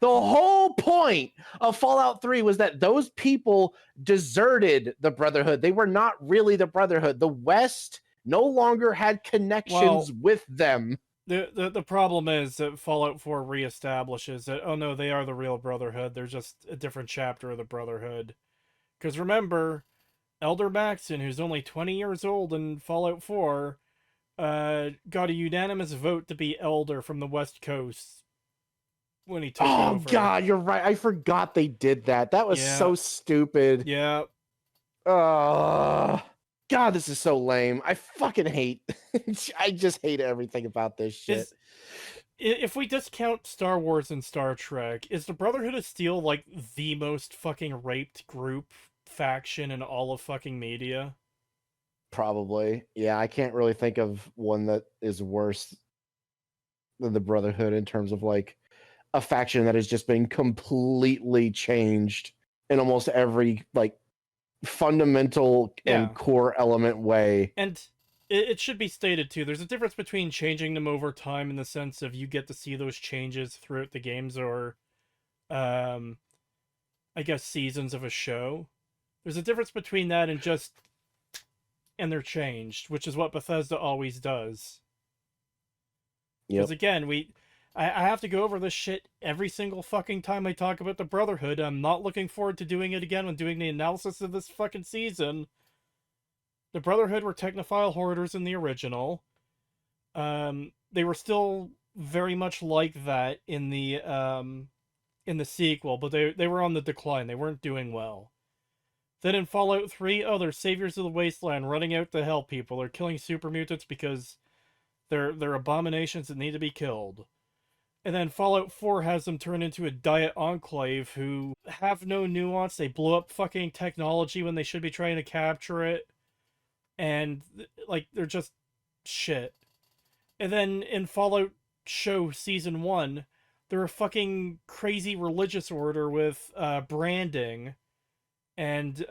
The whole point of Fallout 3 was that those people deserted the Brotherhood. They were not really the Brotherhood. The West no longer had connections with them. The problem is that Fallout 4 reestablishes that, oh no, they are the real Brotherhood. They're just a different chapter of the Brotherhood. Because remember, Elder Maxon, who's only 20 years old in Fallout 4, got a unanimous vote to be Elder from the West Coast when he took over. Oh god, you're right. I forgot they did that. That was so stupid. Yeah. God, this is so lame. I fucking hate... I just hate everything about this shit. If we discount Star Wars and Star Trek, is the Brotherhood of Steel like the most fucking raped group faction in all of fucking media? Probably. Yeah, I can't really think of one that is worse than the Brotherhood in terms of like a faction that has just been completely changed in almost every like fundamental and core element way. And it should be stated too, there's a difference between changing them over time in the sense of you get to see those changes throughout the games or I guess seasons of a show. There's a difference between that and just and they're changed, which is what Bethesda always does. Because again, I have to go over this shit every single fucking time I talk about the Brotherhood. I'm not looking forward to doing it again when doing the analysis of this fucking season. The Brotherhood were technophile hoarders in the original. They were still very much like that in the sequel, but they were on the decline. They weren't doing well. Then in Fallout 3, they're saviors of the wasteland, running out to help people. They're killing super mutants because they're abominations that need to be killed. And then Fallout 4 has them turn into a diet enclave who have no nuance. They blow up fucking technology when they should be trying to capture it. And, like, they're just shit. And then in Fallout Show Season 1, they're a fucking crazy religious order with branding. And,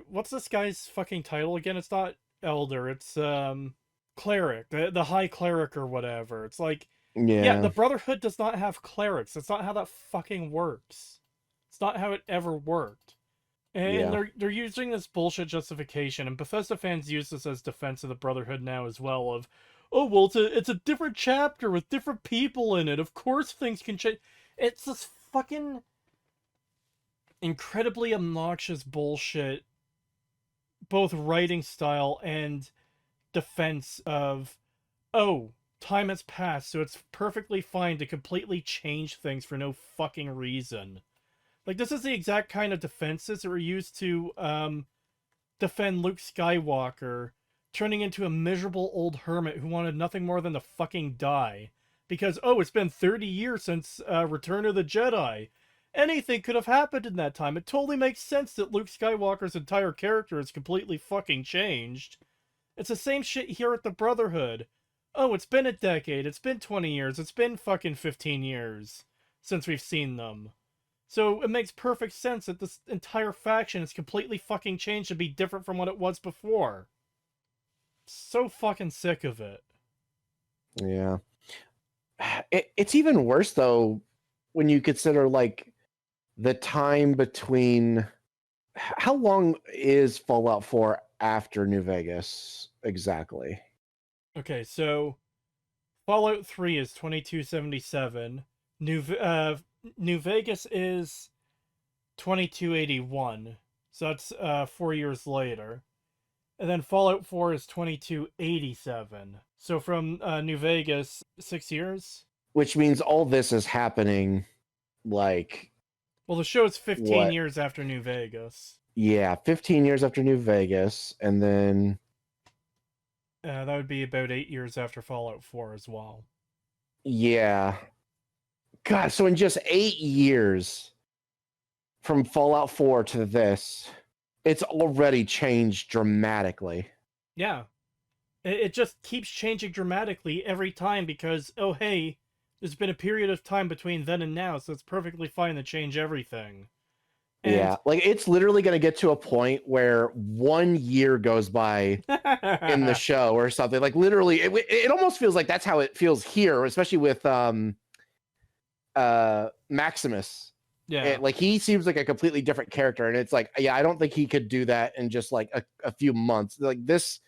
what's this guy's fucking title again? It's not Elder, it's, Cleric. The High Cleric or whatever. It's like, yeah, the Brotherhood does not have clerics. That's not how that fucking works. It's not how it ever worked. And they're using this bullshit justification, and Bethesda fans use this as defense of the Brotherhood now as well, of, oh, well, it's a different chapter with different people in it. Of course things can change. It's this fucking incredibly obnoxious bullshit, both writing style and defense of, oh, time has passed, so it's perfectly fine to completely change things for no fucking reason. Like, this is the exact kind of defenses that were used to defend Luke Skywalker turning into a miserable old hermit who wanted nothing more than to fucking die. Because, oh, it's been 30 years since Return of the Jedi. Anything could have happened in that time. It totally makes sense that Luke Skywalker's entire character is completely fucking changed. It's the same shit here at the Brotherhood. Oh, it's been a decade, it's been 20 years, it's been fucking 15 years since we've seen them. So it makes perfect sense that this entire faction is completely fucking changed to be different from what it was before. so fucking sick of it. Yeah. It's even worse though when you consider like the time between. How long is Fallout 4 after New Vegas exactly? Okay, so Fallout 3 is 2277. New Vegas is 2281. So that's 4 years later. And then Fallout 4 is 2287. So from New Vegas, 6 years? Which means all this is happening like. Well, the show's 15 what? years after New Vegas. Yeah, 15 years after New Vegas, and then that would be about 8 years after Fallout 4 as well. Yeah. God, so in just 8 years from Fallout 4 to this, it's already changed dramatically. Yeah. It just keeps changing dramatically every time because, oh hey, there's been a period of time between then and now, so it's perfectly fine to change everything. And yeah, like it's literally going to get to a point where 1 year goes by in the show or something. Like literally, it almost feels like that's how it feels here, especially with Maximus. Yeah, like he seems like a completely different character, and it's like, yeah, I don't think he could do that in just like a few months. Like this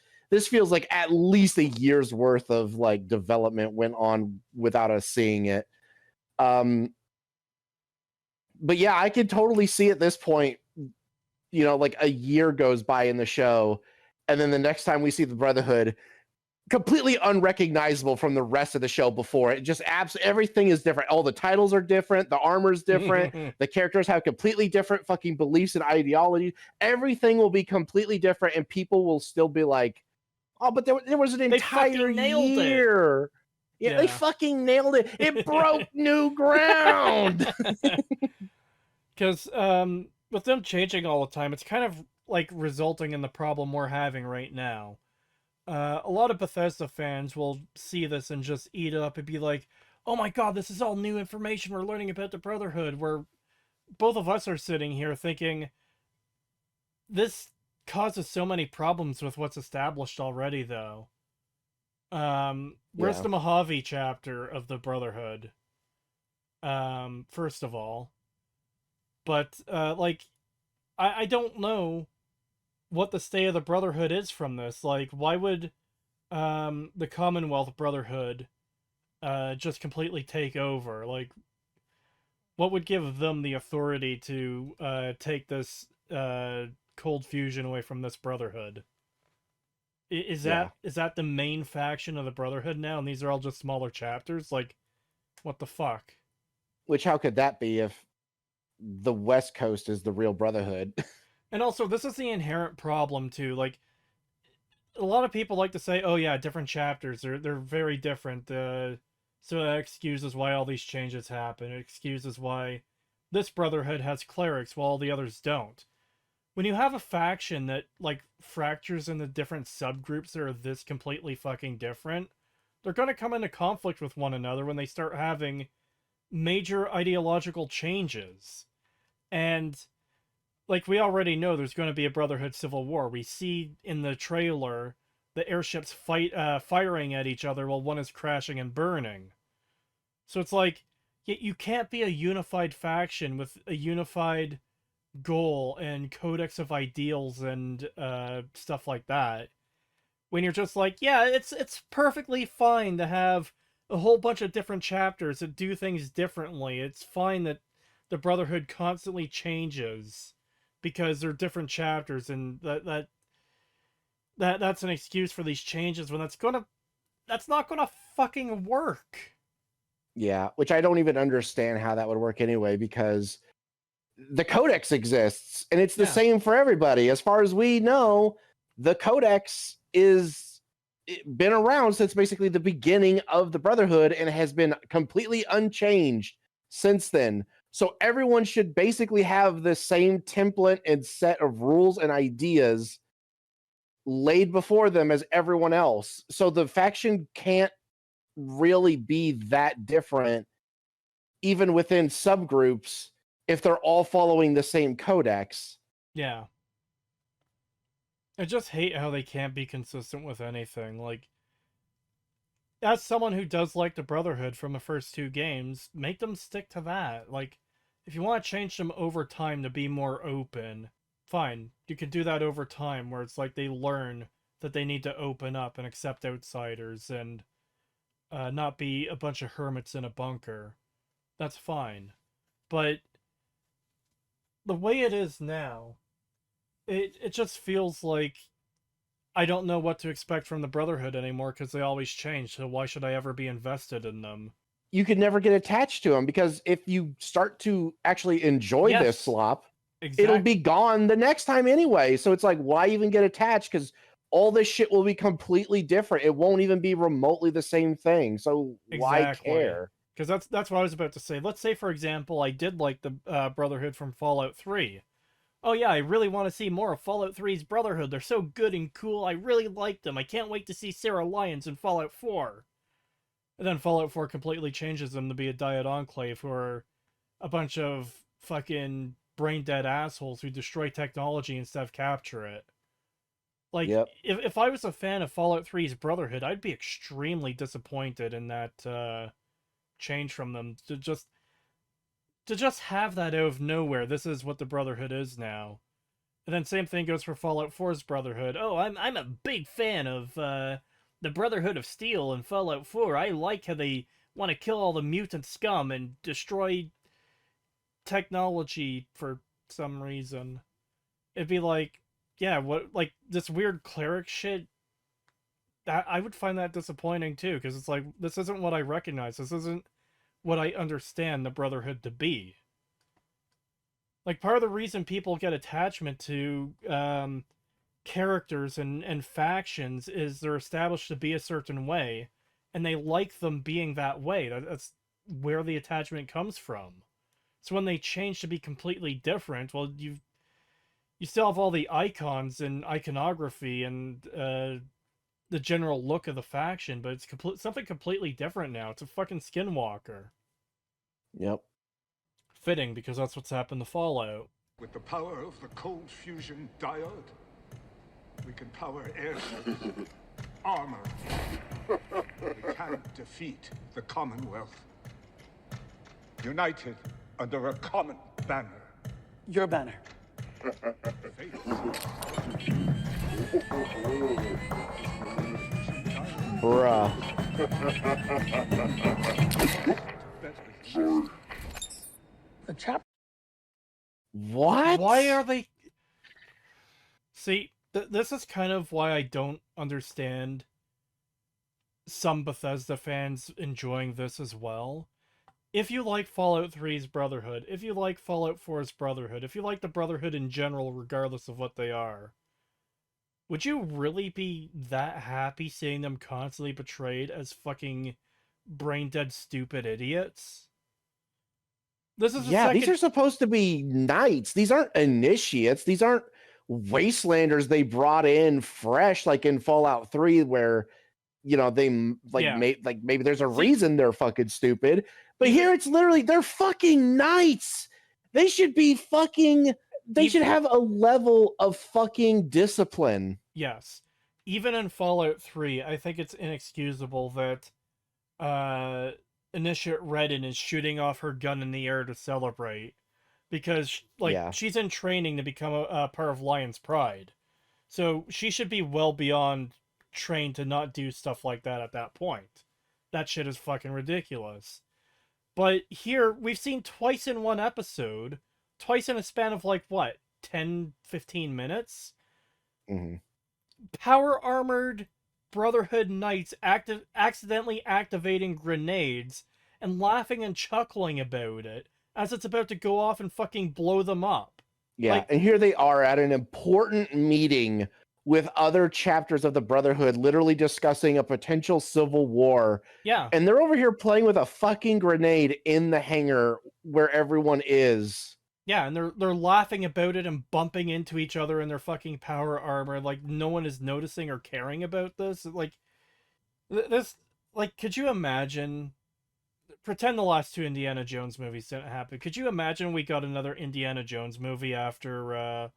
feels like at least a year's worth of like development went on without us seeing it. But yeah, I could totally see at this point, you know, like a year goes by in the show, and then the next time we see the Brotherhood, completely unrecognizable from the rest of the show before. It just everything is different. All the titles are different. The armor's different. The characters have completely different fucking beliefs and ideologies. Everything will be completely different, and people will still be like, oh, but there was an entire year. Yeah, they fucking nailed it. It broke new ground. Because with them changing all the time, it's kind of like resulting in the problem we're having right now. A lot of Bethesda fans will see this and just eat it up and be like, oh my god, this is all new information we're learning about the Brotherhood, where both of us are sitting here thinking, this causes so many problems with what's established already, though. Where's the Mojave chapter of the Brotherhood? First of all. But, like, I don't know what the state of the Brotherhood is from this. Like, why would the Commonwealth Brotherhood just completely take over? Like, what would give them the authority to take this cold fusion away from this Brotherhood? Is that the main faction of the Brotherhood now, and these are all just smaller chapters? Like, what the fuck? Which, how could that be if the West Coast is the real Brotherhood? And also, this is the inherent problem, too. Like, a lot of people like to say, oh yeah, different chapters, they're very different. So that excuses why all these changes happen. It excuses why this Brotherhood has clerics while all the others don't. When you have a faction that, like, fractures into different subgroups that are this completely fucking different, they're going to come into conflict with one another when they start having major ideological changes. And like, we already know there's going to be a Brotherhood civil war. We see in the trailer the airships firing at each other while one is crashing and burning. So it's like, you can't be a unified faction with a unified goal and codex of ideals and stuff like that, when you're just like, yeah, it's perfectly fine to have a whole bunch of different chapters that do things differently. It's fine that the Brotherhood constantly changes because they're different chapters, and that's an excuse for these changes when that's not gonna fucking work. Yeah, which I don't even understand how that would work anyway, because the Codex exists, and it's the same for everybody. As far as we know, the Codex is been around since basically the beginning of the Brotherhood and has been completely unchanged since then. So everyone should basically have the same template and set of rules and ideas laid before them as everyone else. So the faction can't really be that different, even within subgroups, if they're all following the same codex. Yeah. I just hate how they can't be consistent with anything. Like, as someone who does like the Brotherhood from the first 2 games, make them stick to that. Like, if you want to change them over time to be more open, fine. You can do that over time, where it's like they learn that they need to open up and accept outsiders and not be a bunch of hermits in a bunker. That's fine. But the way it is now, it just feels like I don't know what to expect from the Brotherhood anymore because they always change, so why should I ever be invested in them? You could never get attached to them because if you start to actually enjoy this slop, it'll be gone the next time anyway. So it's like, why even get attached? Because all this shit will be completely different. It won't even be remotely the same thing. So why care? Because that's what I was about to say. Let's say, for example, I did like the Brotherhood from Fallout 3. Oh yeah, I really want to see more of Fallout 3's Brotherhood. They're so good and cool. I really like them. I can't wait to see Sarah Lyons in Fallout 4. And then Fallout 4 completely changes them to be a Diet Enclave who are a bunch of fucking brain-dead assholes who destroy technology instead of capture it. Like, if I was a fan of Fallout 3's Brotherhood, I'd be extremely disappointed in that change from them. To just have that out of nowhere, this is what the Brotherhood is now. And then same thing goes for Fallout 4's Brotherhood. Oh, I'm a big fan of the Brotherhood of Steel in Fallout 4. I like how they want to kill all the mutant scum and destroy technology for some reason. It'd be like, yeah, what, like this weird cleric shit. That I would find that disappointing too, because it's like, this isn't what I recognize. This isn't what I understand the Brotherhood to be. Like, part of the reason people get attachment to characters and factions is they're established to be a certain way, and they like them being that way. That's where the attachment comes from. So when they change to be completely different, well, you still have all the icons and iconography and the general look of the faction, but it's something completely different now. It's a fucking skinwalker. Yep. Fitting, because that's what's happened to Fallout. With the power of the cold fusion diode, we can power airships, armor. We can't defeat the Commonwealth. United under a common banner. Your banner. Bruh. The chap. What? Why are they... See, this is kind of why I don't understand some Bethesda fans enjoying this as well. If you like Fallout 3's Brotherhood, if you like Fallout 4's Brotherhood, if you like the Brotherhood in general, regardless of what they are, would you really be that happy seeing them constantly betrayed as fucking brain-dead stupid idiots? This is these are supposed to be knights. These aren't initiates. These aren't wastelanders they brought in fresh, like in Fallout 3, where they maybe there's a reason they're fucking stupid. But here it's literally they're fucking knights. They should be fucking. They should have a level of fucking discipline. Yes, even in Fallout 3, I think it's inexcusable that Initiate Redden is shooting off her gun in the air to celebrate, because she's in training to become a part of Lion's Pride, so she should be well beyond trained to not do stuff like that at that point. That shit is fucking ridiculous. But here we've seen twice in one episode, twice in a span of 10-15 minutes. Mm-hmm. Power armored Brotherhood knights accidentally activating grenades and laughing and chuckling about it as it's about to go off and fucking blow them up. Yeah, and here they are at an important meeting with other chapters of the Brotherhood, literally discussing a potential civil war. Yeah. And they're over here playing with a fucking grenade in the hangar where everyone is. Yeah, and they're laughing about it and bumping into each other in their fucking power armor. Like, no one is noticing or caring about this. Could you imagine... Pretend the last 2 Indiana Jones movies didn't happen. Could you imagine we got another Indiana Jones movie after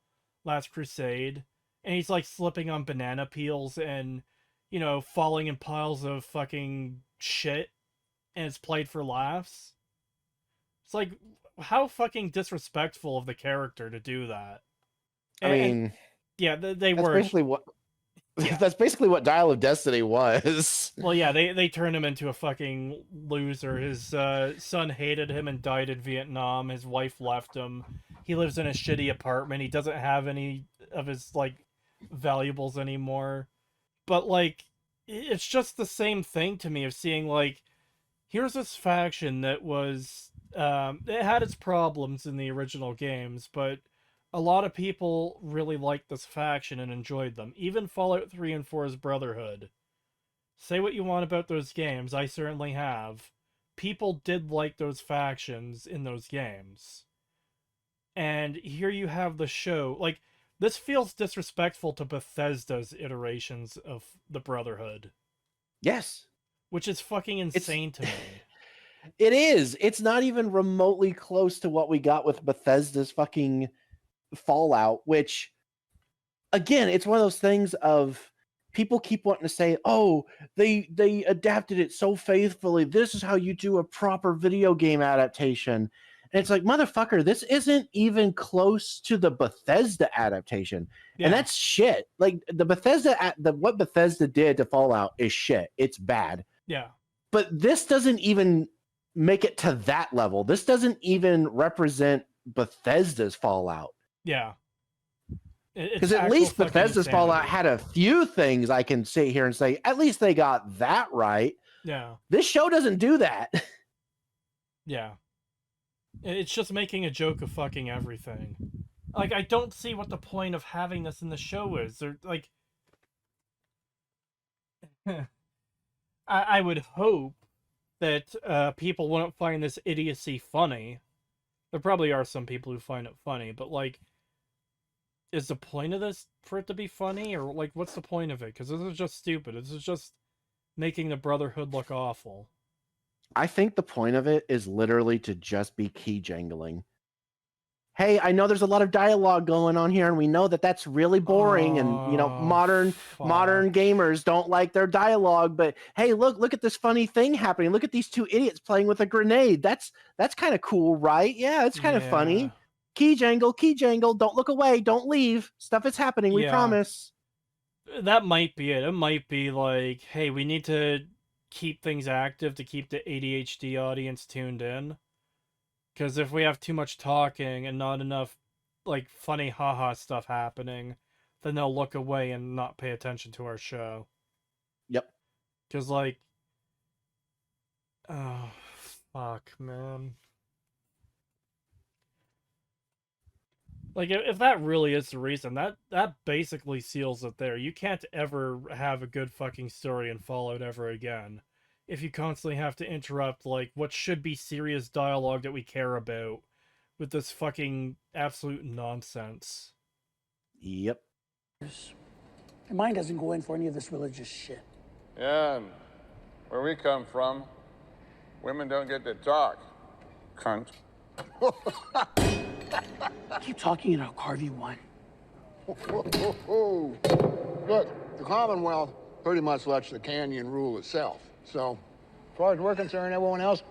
Last Crusade? and he's like slipping on banana peels and, you know, falling in piles of fucking shit, and it's played for laughs. It's like, how fucking disrespectful of the character to do that. I mean, yeah, they that's were basically what that's basically what Dial of Destiny was. Well, yeah, they turned him into a fucking loser. His son hated him and died in Vietnam. His wife left him. He lives in a shitty apartment. He doesn't have any of his like valuables anymore. But like, it's just the same thing to me of seeing like, here's this faction that was it had its problems in the original games, but a lot of people really liked this faction and enjoyed them. Even Fallout 3 and 4's Brotherhood. Say what you want about those games, I certainly have. People did like those factions in those games. And here you have the show. Like, this feels disrespectful to Bethesda's iterations of the Brotherhood. Yes. Which is fucking insane to me. It is. It's not even remotely close to what we got with Bethesda's fucking Fallout, which, again, it's one of those things of people keep wanting to say, oh, they adapted it so faithfully. This is how you do a proper video game adaptation. And it's like, motherfucker, this isn't even close to the Bethesda adaptation. Yeah. And that's shit. Like, the Bethesda, what Bethesda did to Fallout is shit. It's bad. Yeah. But this doesn't even make it to that level. This doesn't even represent Bethesda's Fallout. Yeah. Because at least Bethesda's Fallout had a few things I can sit here and say, at least they got that right. Yeah. This show doesn't do that. Yeah. It's just making a joke of fucking everything. Like, I don't see what the point of having this in the show is. They're like... I would hope that people wouldn't find this idiocy funny. There probably are some people who find it funny, but like... Is the point of this for it to be funny? Or, like, what's the point of it? Because this is just stupid. This is just making the Brotherhood look awful. I think the point of it is literally to just be key jangling. Hey, I know there's a lot of dialogue going on here, and we know that that's really boring, and, you know, modern gamers don't like their dialogue, but hey, look at this funny thing happening. Look at these two idiots playing with a grenade. That's kind of cool, right? Yeah, it's kind of funny. Key jangle, don't look away, don't leave. Stuff is happening, we promise. That might be it. It might be like, hey, we need to keep things active to keep the ADHD audience tuned in. Because if we have too much talking and not enough, like, funny haha stuff happening, then they'll look away and not pay attention to our show. Yep. Because, like... Oh, fuck, man. Like, if that really is the reason, that basically seals it there. You can't ever have a good fucking story in Fallout ever again. If you constantly have to interrupt, like, what should be serious dialogue that we care about with this fucking absolute nonsense. Yep. Your mind doesn't go in for any of this religious shit. Yeah, and where we come from, women don't get to talk. Cunt. Keep talking and I'll carve you one. Look, the Commonwealth pretty much lets the canyon rule itself. So, as far as we're concerned, everyone else,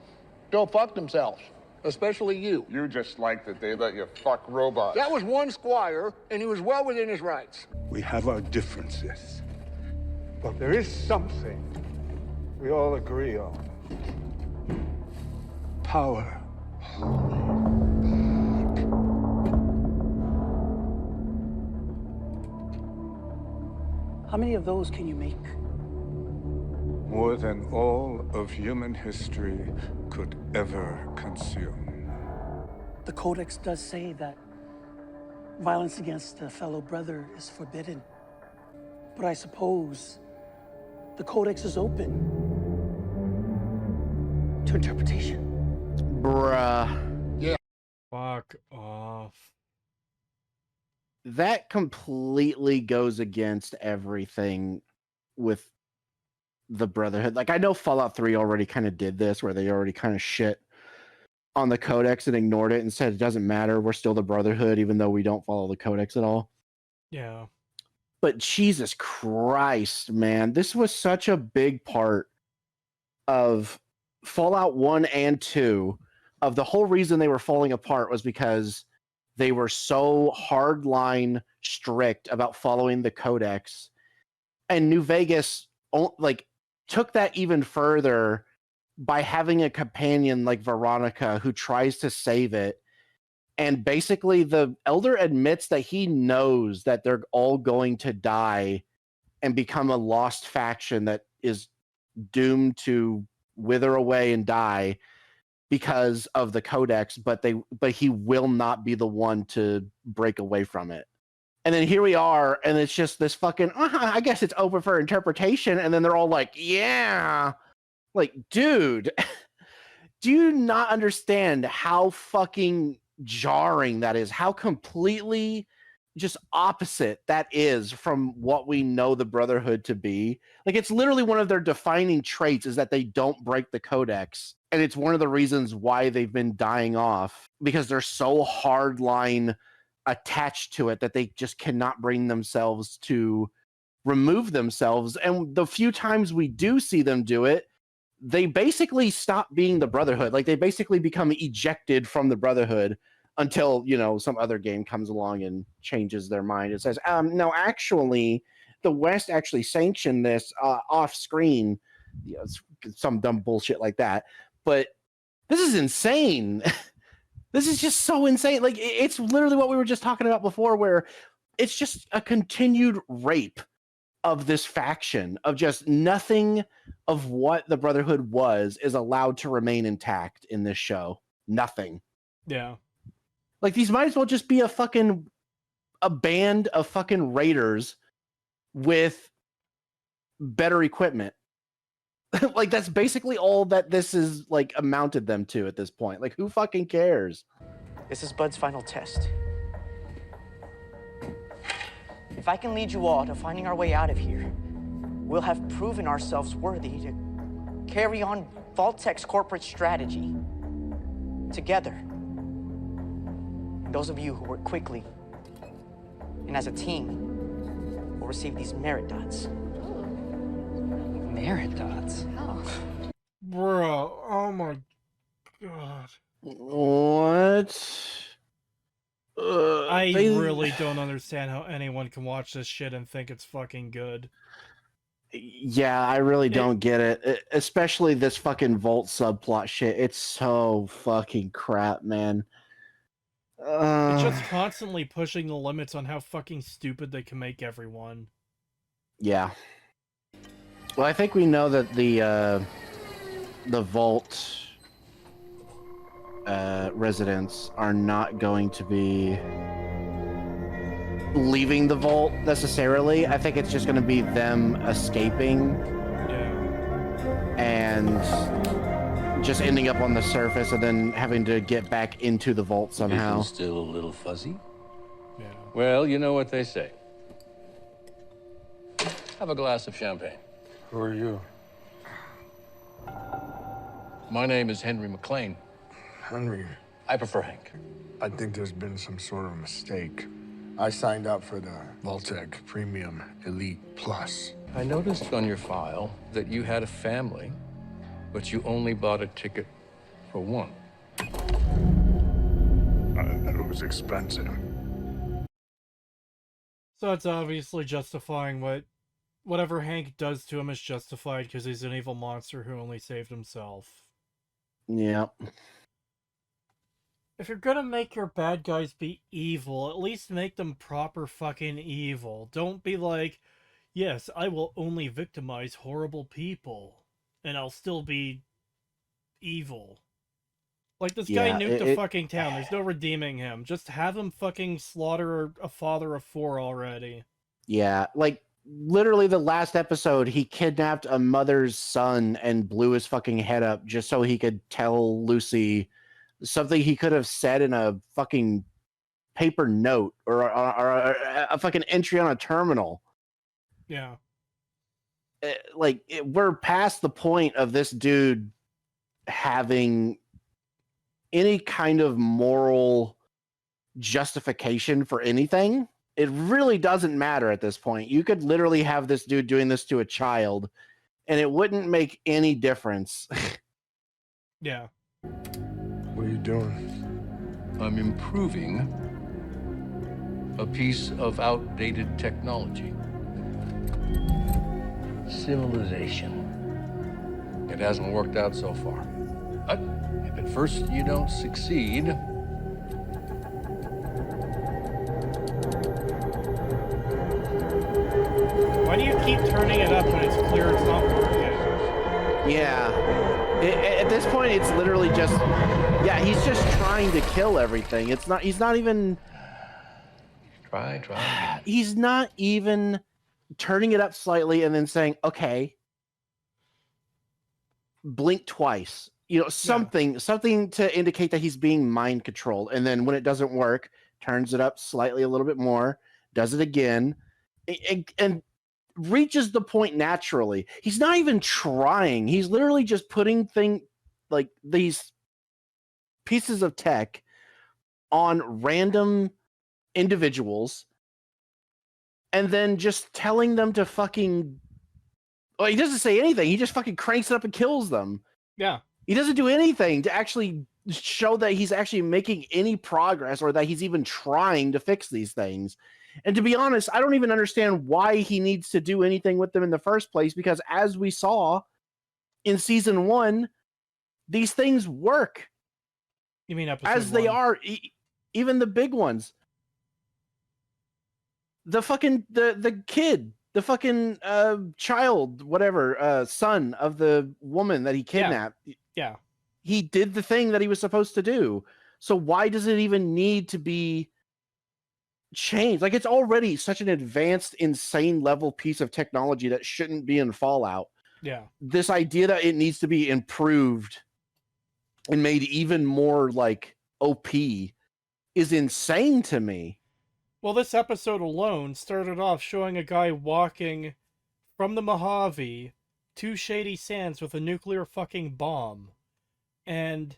go fuck themselves. Especially you. You just like that they let you fuck robots. That was one squire, and he was well within his rights. We have our differences, but there is something we all agree on. Power. How many of those can you make? More than all of human history could ever consume. The Codex does say that violence against a fellow brother is forbidden. But I suppose the Codex is open to interpretation. Bruh. Yeah. Fuck off. That completely goes against everything with the Brotherhood. Like, I know Fallout 3 already kind of did this, where they already kind of shit on the Codex and ignored it and said it doesn't matter, we're still the Brotherhood, even though we don't follow the Codex at all. Yeah. But Jesus Christ, man, this was such a big part of Fallout 1 and 2. Of the whole reason they were falling apart was because they were so hardline strict about following the codex. And New Vegas like took that even further by having a companion like Veronica who tries to save it. And basically the Elder admits that he knows that they're all going to die and become a lost faction that is doomed to wither away and die because of the codex, but he will not be the one to break away from it. And then here we are, and it's just this fucking, I guess it's open for interpretation. And then they're all like, yeah. Like, dude, do you not understand how fucking jarring that is? How completely just opposite that is from what we know the Brotherhood to be. Like, it's literally one of their defining traits is that they don't break the codex. And it's one of the reasons why they've been dying off, because they're so hardline attached to it that they just cannot bring themselves to remove themselves. And the few times we do see them do it, they basically stop being the Brotherhood. Like, they basically become ejected from the Brotherhood until, you know, some other game comes along and changes their mind. It says, no, actually, the West actually sanctioned this off screen. You know, some dumb bullshit like that. But this is insane. This is just so insane. Like, it's literally what we were just talking about before, where it's just a continued rape of this faction, of just nothing of what the Brotherhood was is allowed to remain intact in this show. Nothing. Yeah. Like, these might as well just be a band of fucking raiders with better equipment. Like, that's basically all that this is, like, amounted them to at this point. Like, who fucking cares? This is Bud's final test. If I can lead you all to finding our way out of here, we'll have proven ourselves worthy to carry on Vault-Tech's corporate strategy together. And those of you who work quickly and as a team will receive these merit dots. Merit dots? Oh. Bro, oh my god. What? I really don't understand how anyone can watch this shit and think it's fucking good. Yeah, I really don't get it. Especially this fucking Vault subplot shit. It's so fucking crap, man. It's just constantly pushing the limits on how fucking stupid they can make everyone. Yeah. Well, I think we know that the Vault residents are not going to be leaving the Vault necessarily. I think it's just going to be them escaping and just ending up on the surface and then having to get back into the Vault somehow. Vision's still a little fuzzy? Yeah. Well, you know what they say. Have a glass of champagne. Who are you? My name is Henry McLean. Henry. I prefer Hank. I think there's been some sort of mistake. I signed up for the Vault-Tec Premium Elite Plus. I noticed on your file that you had a family, but you only bought a ticket for one. It was expensive. So it's obviously justifying whatever Hank does to him is justified because he's an evil monster who only saved himself. Yep. If you're gonna make your bad guys be evil, at least make them proper fucking evil. Don't be like, yes, I will only victimize horrible people, and I'll still be evil. Like, this guy nuked a fucking town. There's no redeeming him. Just have him fucking slaughter a father of 4 already. Yeah, like, literally the last episode, he kidnapped a mother's son and blew his fucking head up just so he could tell Lucy something he could have said in a fucking paper note or a fucking entry on a terminal. Yeah. We're past the point of this dude having any kind of moral justification for anything. It really doesn't matter at this point. You could literally have this dude doing this to a child, and it wouldn't make any difference. Yeah. What are you doing? I'm improving a piece of outdated technology. Civilization. It hasn't worked out so far. But if at first you don't succeed, Why do you keep turning it up when it's clear it's not working? Yeah. At this point, it's literally just, yeah, he's just trying to kill everything. He's not even... Try again. He's not even turning it up slightly and then saying, okay, blink twice. Something to indicate that he's being mind controlled. And then when it doesn't work, turns it up slightly a little bit more, does it again, and reaches the point naturally. He's not even trying. He's literally just putting these pieces of tech on random individuals and then just telling them to fucking... Well, he doesn't say anything. He just fucking cranks it up and kills them. Yeah. He doesn't do anything to actually show that he's actually making any progress or that he's even trying to fix these things. And to be honest, I don't even understand why he needs to do anything with them in the first place, because as we saw in season 1, these things work. You mean episode as they 1? are, even the big ones. The fucking the kid, the fucking child, whatever, son of the woman that he kidnapped. Yeah. He did the thing that he was supposed to do. So why does it even need to be changed? Like, it's already such an advanced, insane level piece of technology that shouldn't be in Fallout. Yeah. This idea that it needs to be improved and made even more like OP is insane to me. Well, this episode alone started off showing a guy walking from the Mojave to Shady Sands with a nuclear fucking bomb. And,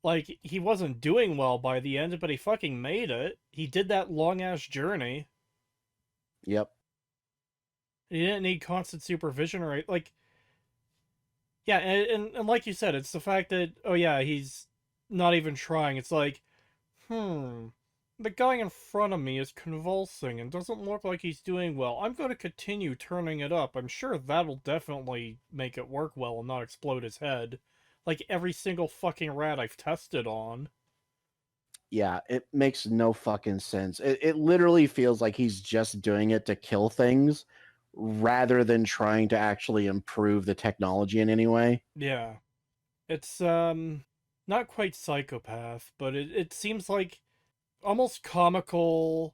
like, he wasn't doing well by the end, but he fucking made it. He did that long-ass journey. Yep. He didn't need constant supervision or, like... Yeah, and like you said, it's the fact that, oh yeah, he's not even trying. It's like, the guy in front of me is convulsing and doesn't look like he's doing well. I'm going to continue turning it up. I'm sure that'll definitely make it work well and not explode his head. Like every single fucking rat I've tested on. Yeah, it makes no fucking sense. It literally feels like he's just doing it to kill things rather than trying to actually improve the technology in any way. Yeah. It's, not quite psychopath, but it seems like almost comical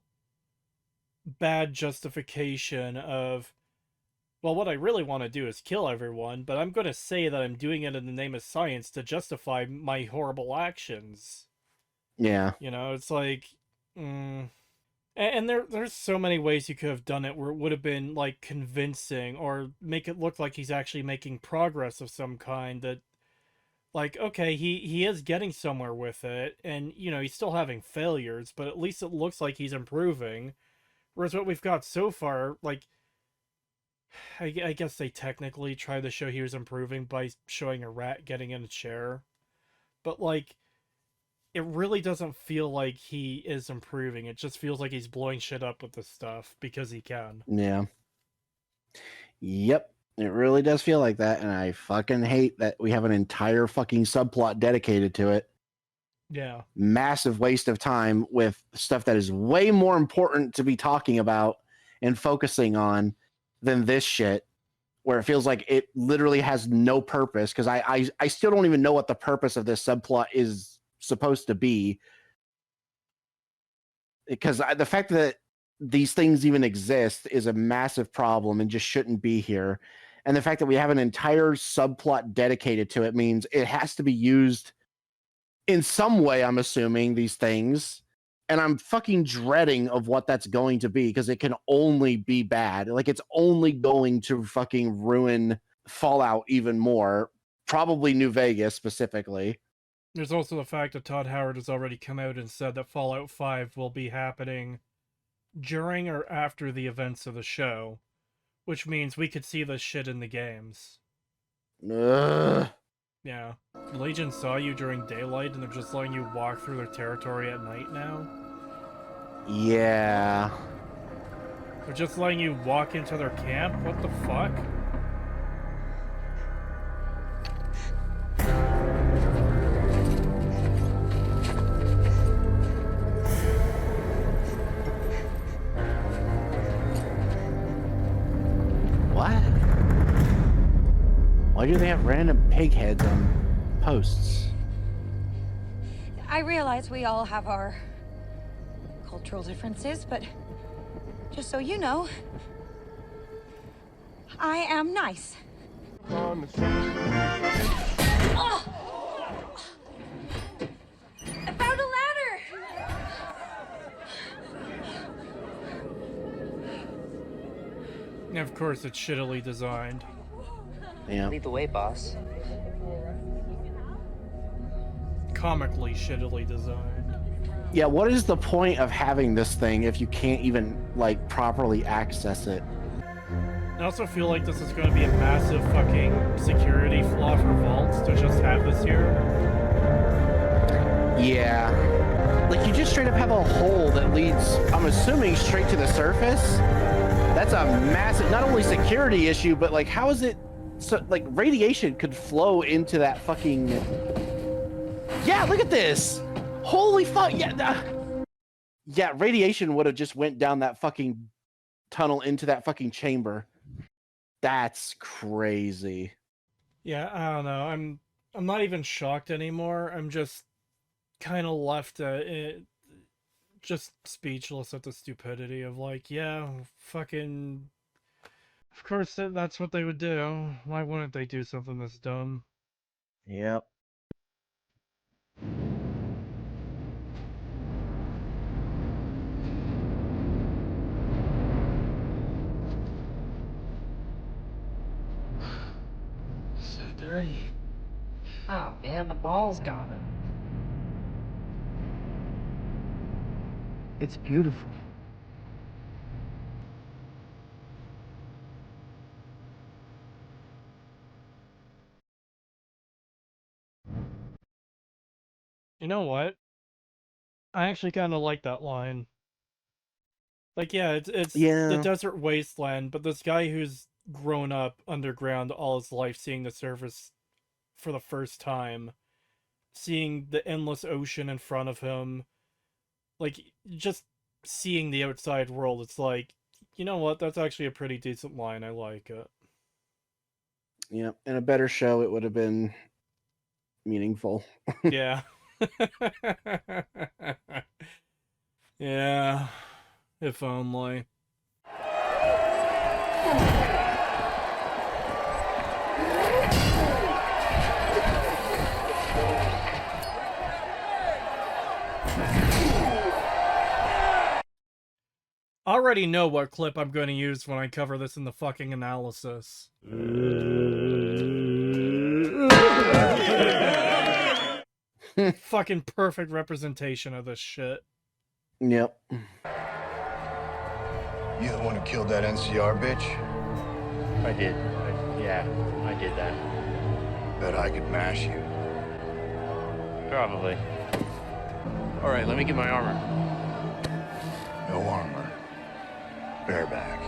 bad justification of, well, what I really want to do is kill everyone, but I'm going to say that I'm doing it in the name of science to justify my horrible actions. Yeah. It's like, and there's so many ways you could have done it where it would have been, like, convincing or make it look like he's actually making progress of some kind that, like, okay, he is getting somewhere with it, and, he's still having failures, but at least it looks like he's improving. Whereas what we've got so far, like, I guess they technically tried to show he was improving by showing a rat getting in a chair. But, like, it really doesn't feel like he is improving. It just feels like he's blowing shit up with this stuff because he can. Yeah. Yep. It really does feel like that, and I fucking hate that we have an entire fucking subplot dedicated to it. Yeah. Massive waste of time with stuff that is way more important to be talking about and focusing on than this shit, where it feels like it literally has no purpose, because I still don't even know what the purpose of this subplot is supposed to be. Because the fact that these things even exist is a massive problem and just shouldn't be here. And the fact that we have an entire subplot dedicated to it means it has to be used in some way, I'm assuming, these things. And I'm fucking dreading of what that's going to be, because it can only be bad. Like, it's only going to fucking ruin Fallout even more. Probably New Vegas specifically. There's also the fact that Todd Howard has already come out and said that Fallout 5 will be happening during or after the events of the show, which means we could see this shit in the games. Ugh. Yeah. Legion saw you during daylight and they're just letting you walk through their territory at night now. Yeah. They're just letting you walk into their camp? What the fuck? What? Why do they have random pig heads on posts? I realize we all have our cultural differences, but just so you know, I am nice. Oh! I found a ladder! And of course, it's shittily designed. Yeah. Lead the way, boss. Comically shittily designed. Yeah, what is the point of having this thing if you can't even, like, properly access it? I also feel like this is going to be a massive fucking security flaw for vaults to just have this here. Yeah. Like, you just straight up have a hole that leads, I'm assuming, straight to the surface? That's a massive, not only security issue, but, like, how is it... So, like, radiation could flow into that fucking... Yeah, look at this! Holy fuck! Yeah, yeah, radiation would have just went down that fucking tunnel into that fucking chamber. That's crazy. Yeah, I don't know. I'm not even shocked anymore. I'm just kind of left just speechless at the stupidity of, like, yeah, fucking... Of course, that's what they would do. Why wouldn't they do something this dumb? Yep. So dirty. Oh man, the ball's got it. It's beautiful. You know what? I actually kind of like that line. Like, yeah, it's the Yeah. desert wasteland, but this guy who's grown up underground all his life, seeing the surface for the first time, seeing the endless ocean in front of him, like, just seeing the outside world, it's like, you know what? That's actually a pretty decent line. I like it. Yep. In a better show, it would have been meaningful. Yeah. Yeah. If only. I already know what clip I'm going to use when I cover this in the fucking analysis. Fucking perfect representation of this shit. Yep. You the one who killed that NCR bitch? I did. Yeah, I did that. Bet I could mash you. Probably. All right, let me get my armor. No armor. Bareback.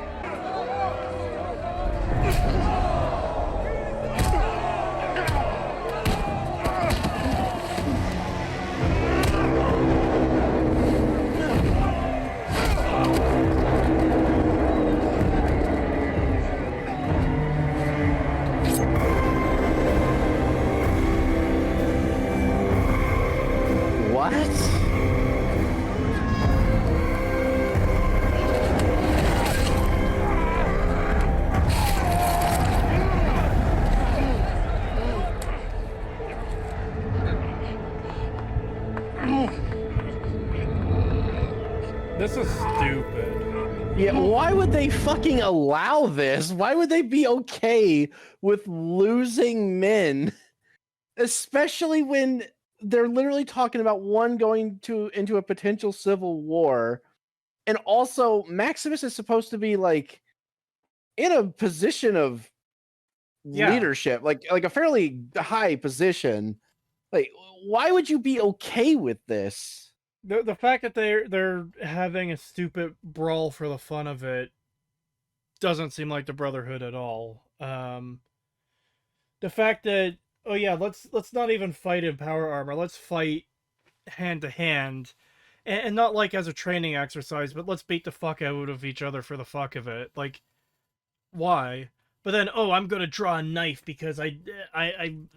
What? This is stupid. Yeah, why would they fucking allow this? Why would they be okay with losing men? Especially when they're literally talking about one going into a potential civil war And also, Maximus is supposed to be like in a position of leadership, like a fairly high position. Like, why would you be okay with this? The fact that they're having a stupid brawl for the fun of it doesn't seem like the Brotherhood at all. The fact that, oh yeah, let's not even fight in power armor. Let's fight hand to hand, and not like as a training exercise, but let's beat the fuck out of each other for the fuck of it. Like, why? But then, oh, I'm gonna draw a knife because I'm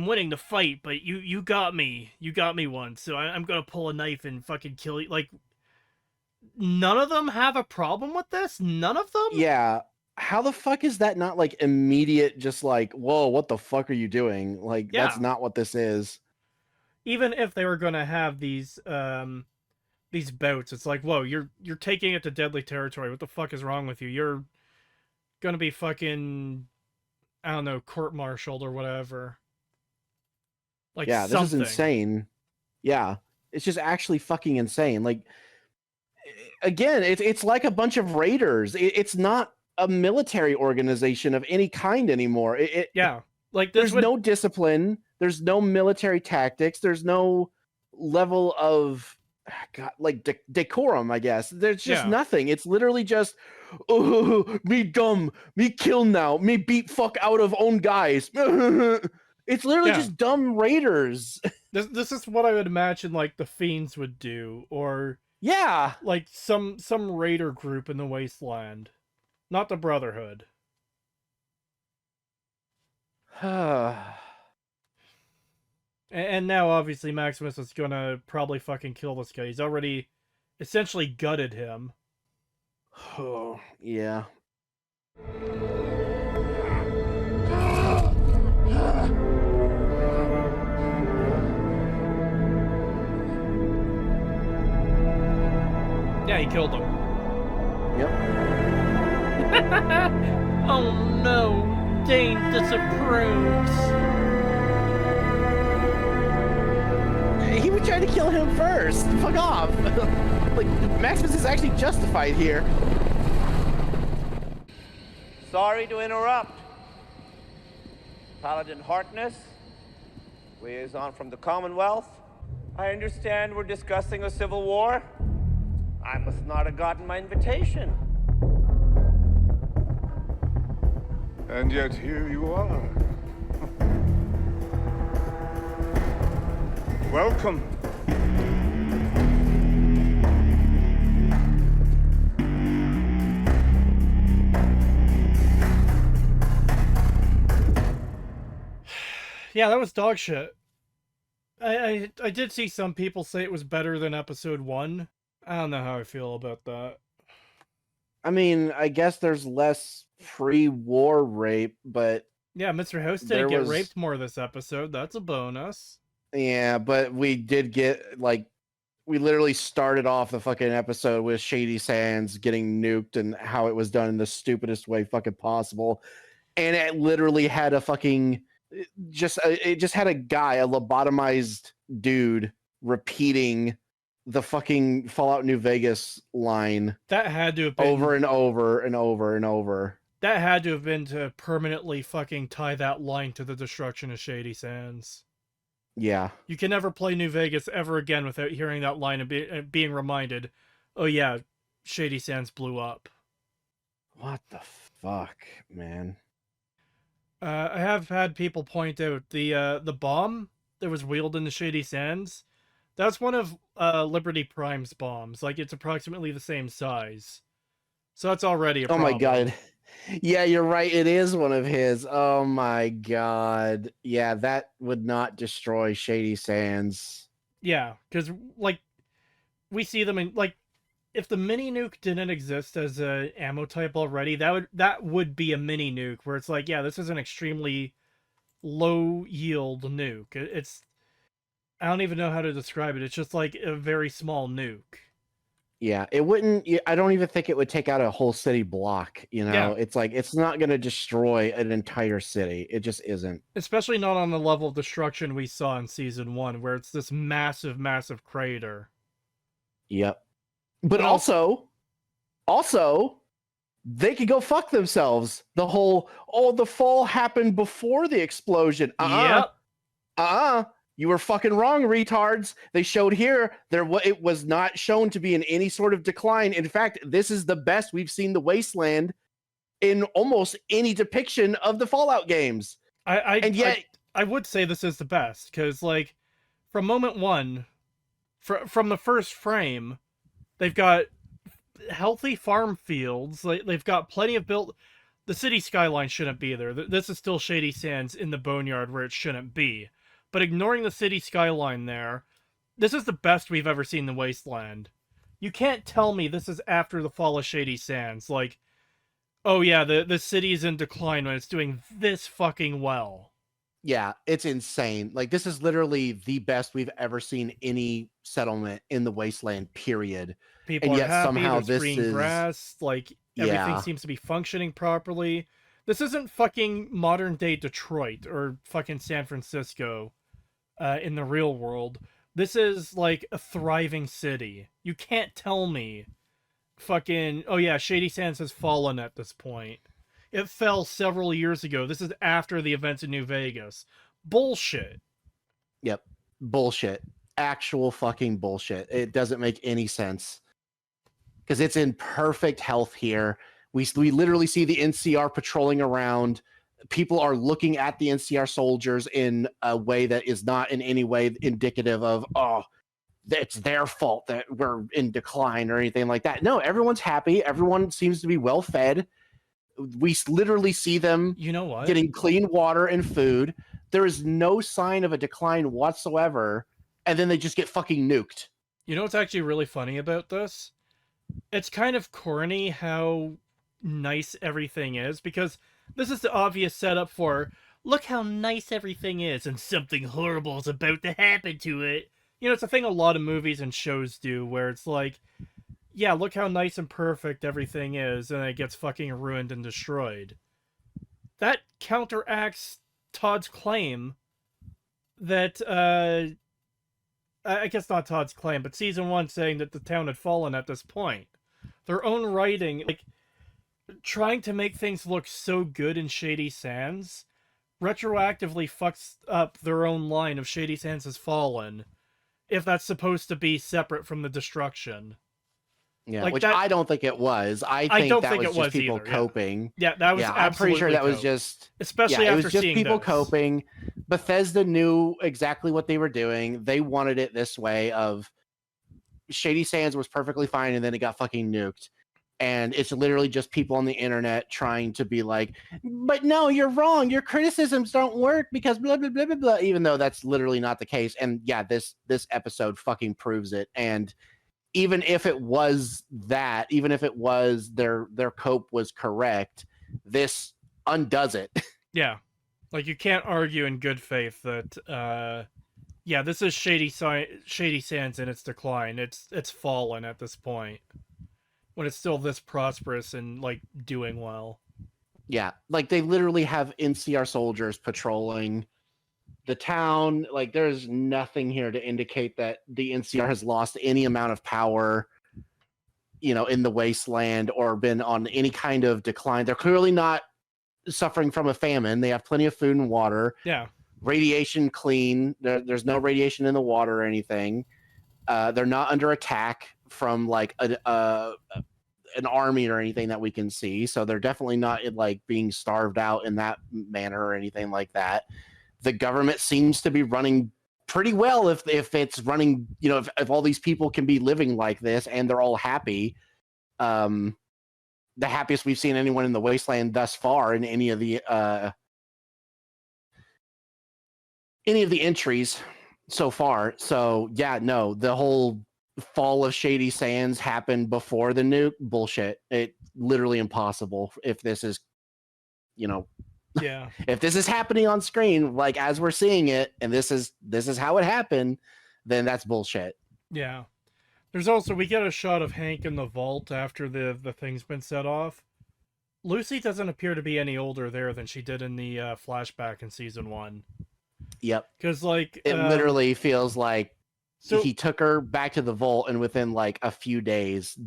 winning the fight, but you got me. You got me once, so I'm gonna pull a knife and fucking kill you. Like, none of them have a problem with this? None of them? Yeah. How the fuck is that not like immediate, just like, whoa, what the fuck are you doing? Like, that's Yeah. not what this is. Even if they were gonna have these bouts, it's like, whoa, you're taking it to deadly territory. What the fuck is wrong with you? You're gonna be fucking, I don't know, court-martialed or whatever. Like, Yeah, this is something. insane. Yeah, it's just actually fucking insane. Like, again, it's like a bunch of raiders. It's not a military organization of any kind anymore. Yeah, like there's no discipline. There's no military tactics. There's no level of like decorum, I guess. There's just nothing. It's literally just, oh, me dumb, me kill now, me beat fuck out of own guys. It's literally just dumb raiders. This is what I would imagine like the Fiends would do, or like some raider group in the Wasteland, not the Brotherhood. And now obviously Maximus is gonna probably fucking kill this guy. He's already essentially gutted him. Oh, yeah. Yeah, he killed him. Yep. Oh no, Dane disapproves. He was trying to kill him first. Fuck off. Like, Maximus is actually justified here. Sorry to interrupt. Paladin Harkness, liaison from the Commonwealth. I understand we're discussing a civil war. I must not have gotten my invitation. And yet here you are. Welcome. Yeah, that was dog shit. I did see some people say it was better than episode 1. I don't know how I feel about that. I mean, I guess there's less pre-war rape, but yeah, Mr. Host didn't get raped more this episode. That's a bonus. Yeah, but we did get, like, we literally started off the fucking episode with Shady Sands getting nuked and how it was done in the stupidest way fucking possible. And it literally had a fucking, it just had a guy, a lobotomized dude, repeating the fucking Fallout New Vegas line. That had to have been over and over and over and over. That had to have been to permanently fucking tie that line to the destruction of Shady Sands. Yeah. You can never play New Vegas ever again without hearing that line and being reminded, oh yeah, Shady Sands blew up. What the fuck, man? I have had people point out the bomb that was wheeled into Shady Sands. That's one of Liberty Prime's bombs. Like, it's approximately the same size. So that's already a problem. Oh my god. Yeah, you're right. It is one of his. Oh my god. Yeah, that would not destroy Shady Sands. Yeah, because, like, we see them in, like, if the mini nuke didn't exist as a ammo type already, that would be a mini nuke where it's like, yeah, this is an extremely low yield nuke. It's, I don't even know how to describe it. It's just like a very small nuke. Yeah, it wouldn't. I don't even think it would take out a whole city block. You know, Yeah. It's like it's not going to destroy an entire city. It just isn't. Especially not on the level of destruction we saw in season 1, where it's this massive, massive crater. Yep. But And also, they could go fuck themselves. The whole, the fall happened before the explosion. Yep. You were fucking wrong, retards. They showed here it was not shown to be in any sort of decline. In fact, this is the best we've seen the wasteland in almost any depiction of the Fallout games. I would say this is the best, because, like, from moment one, from the first frame, they've got healthy farm fields. They've got plenty of built. The city skyline shouldn't be there. This is still Shady Sands in the boneyard where it shouldn't be. But ignoring the city skyline there, this is the best we've ever seen the wasteland. You can't tell me this is after the fall of Shady Sands. Like, oh yeah, the city is in decline when it's doing this fucking well. Yeah, it's insane. Like, this is literally the best we've ever seen any settlement in the wasteland, period. People and are yet happy, somehow there's this green is grass, like, everything seems to be functioning properly. This isn't fucking modern day Detroit or fucking San Francisco in the real world. This is like a thriving city. You can't tell me fucking, oh yeah, Shady Sands has fallen at this point. It fell several years ago. This is after the events in New Vegas. Bullshit. Yep. Bullshit. Actual fucking bullshit. It doesn't make any sense. Because it's in perfect health here. We literally see the NCR patrolling around. People are looking at the NCR soldiers in a way that is not in any way indicative of, it's their fault that we're in decline or anything like that. No, everyone's happy. Everyone seems to be well fed. We literally see them getting clean water and food. There is no sign of a decline whatsoever. And then they just get fucking nuked. You know what's actually really funny about this? It's kind of corny how nice everything is, because this is the obvious setup for, look how nice everything is and something horrible is about to happen to it. You know, it's a thing a lot of movies and shows do, where it's like, yeah, look how nice and perfect everything is, and it gets fucking ruined and destroyed. That counteracts Todd's claim that, I guess not Todd's claim, but Season 1 saying that the town had fallen at this point. Their own writing, like, trying to make things look so good in Shady Sands, retroactively fucks up their own line of Shady Sands has fallen, if that's supposed to be separate from the destruction. Yeah, like which that, I don't think it was. I don't that think was it just people either, coping. Yeah, that was I'm pretty sure that was just, especially it after was just seeing people this. coping. Bethesda knew exactly what they were doing. They wanted it this way of Shady Sands was perfectly fine, and then it got fucking nuked. And it's literally just people on the internet trying to be like, but no, you're wrong. Your criticisms don't work because blah, blah, blah, blah, blah, even though that's literally not the case. And yeah, this episode fucking proves it. And even if it was that, even if it was their cope was correct, this undoes it. Yeah. Like, you can't argue in good faith that, yeah, this is Shady Sands in its decline. It's fallen at this point, when it's still this prosperous and, like, doing well. Yeah, like, they literally have NCR soldiers patrolling the town. Like, there's nothing here to indicate that the NCR has lost any amount of power, you know, in the wasteland or been on any kind of decline. They're clearly not suffering from a famine. They have plenty of food and water. Yeah. Radiation clean. There's no radiation in the water or anything. They're not under attack from, like, an army or anything that we can see. So they're definitely not, like, being starved out in that manner or anything like that. The government seems to be running pretty well if it's running, you know, if all these people can be living like this and they're all happy. The happiest we've seen anyone in the wasteland thus far in any of the entries so far. So yeah, no, the whole fall of Shady Sands happened before the nuke. Bullshit. It literally impossible if this is, you know, yeah, if this is happening on screen, like, as we're seeing it, and this is how it happened, then that's bullshit. Yeah. There's also, we get a shot of Hank in the vault after the thing's been set off. Lucy doesn't appear to be any older there than she did in the flashback in Season 1. Yep. Because, like, it literally feels like So he took her back to the vault and within like a few days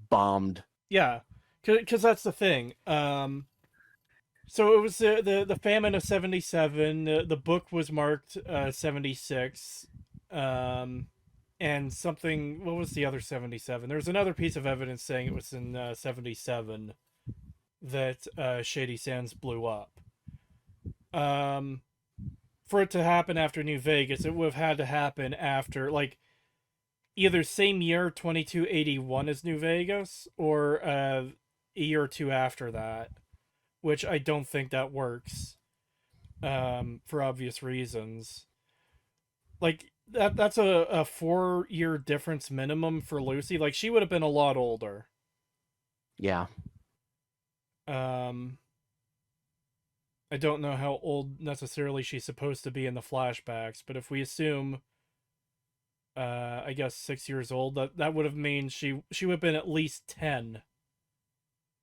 bombed. yeah, because that's the thing. So it was the famine of 77. The book was marked 76. And something, what was the other 77? There's another piece of evidence saying it was in 77 that Shady Sands blew up. For it to happen after New Vegas, it would have had to happen after, like, either same year, 2281 as New Vegas, or a year or two after that, which I don't think that works, for obvious reasons. Like, that's a 4-year difference minimum for Lucy. Like, she would have been a lot older. Yeah. I don't know how old necessarily she's supposed to be in the flashbacks, but if we assume, I guess 6 years old, that would have mean she would have been at least 10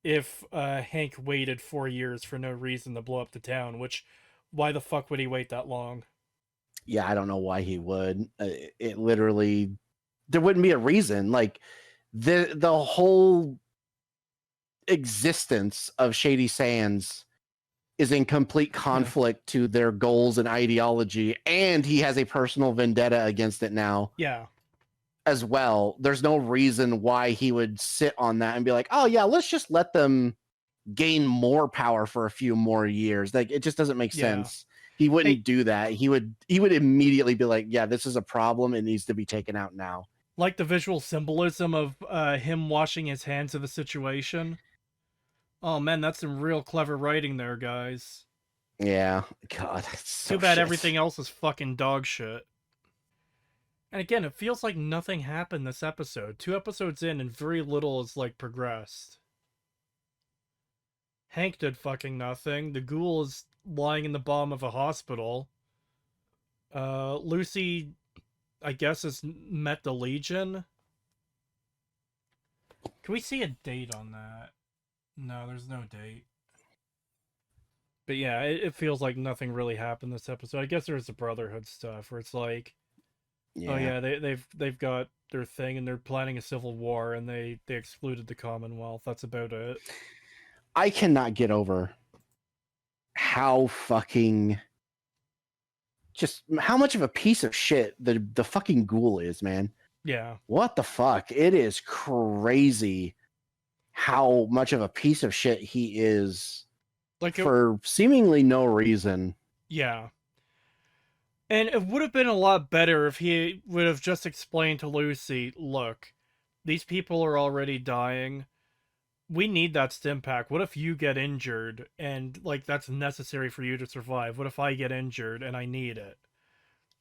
if Hank waited 4 years for no reason to blow up the town, which, why the fuck would he wait that long? Yeah, I don't know why he would. It literally, there wouldn't be a reason. Like, the whole existence of Shady Sands is in complete conflict to their goals and ideology, and he has a personal vendetta against it now. Yeah. As well. There's no reason why he would sit on that and be like, oh yeah, let's just let them gain more power for a few more years. Like, it just doesn't make sense. He wouldn't do that. He would immediately be like, yeah, this is a problem. It needs to be taken out now. Like the visual symbolism of him washing his hands of the situation. Oh man, that's some real clever writing there, guys. Yeah. God. So too bad shit. everything else is fucking dog shit. And again, it feels like nothing happened this episode. 2 episodes in and very little is, like, progressed. Hank did fucking nothing. The ghoul is lying in the bottom of a hospital. Lucy, I guess, has met the Legion. Can we see a date on that? No, there's no date. But yeah, it feels like nothing really happened this episode. I guess there's the Brotherhood stuff where it's like, yeah. oh yeah, they've got their thing and they're planning a civil war and they excluded the Commonwealth. That's about it. I cannot get over how fucking, just how much of a piece of shit the fucking ghoul is, man. Yeah. What the fuck? It is crazy how much of a piece of shit he is, like, for seemingly no reason. Yeah. And it would have been a lot better if he would have just explained to Lucy, look, these people are already dying. We need that stim pack. What if you get injured and, like, that's necessary for you to survive? What if I get injured and I need it?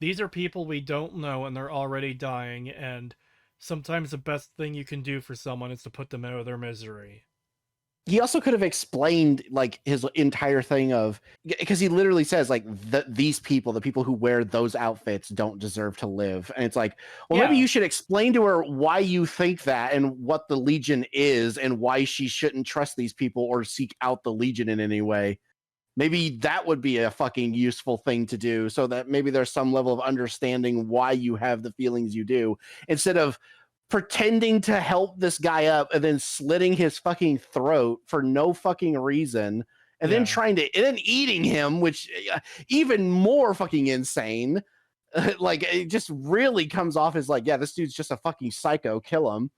These are people we don't know and they're already dying, and sometimes the best thing you can do for someone is to put them out of their misery. He also could have explained, like, his entire thing of, because he literally says, like, these people, the people who wear those outfits don't deserve to live. And it's like, well, maybe you should explain to her why you think that and what the Legion is and why she shouldn't trust these people or seek out the Legion in any way. Maybe that would be a fucking useful thing to do, so that maybe there's some level of understanding why you have the feelings you do, instead of pretending to help this guy up and then slitting his fucking throat for no fucking reason, and then and then eating him, which even more fucking insane. Like, it just really comes off as like, yeah, this dude's just a fucking psycho, kill him.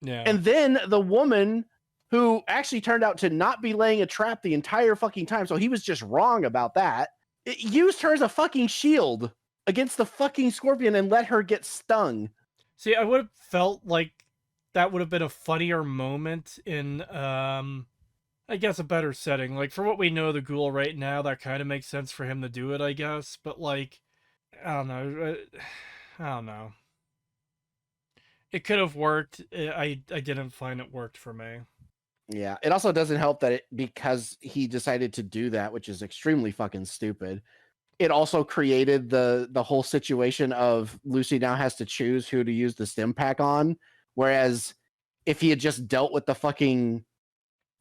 Yeah. And then the woman who actually turned out to not be laying a trap the entire fucking time, so he was just wrong about that, it used her as a fucking shield against the fucking Scorpion and let her get stung. See, I would have felt like that would have been a funnier moment in, I guess, a better setting. Like, for what we know of the ghoul right now, that kind of makes sense for him to do it, I guess. But, like, I don't know. It could have worked. I didn't find it worked for me. Yeah, it also doesn't help that because he decided to do that, which is extremely fucking stupid. It also created the whole situation of Lucy now has to choose who to use the stim pack on. Whereas if he had just dealt with the fucking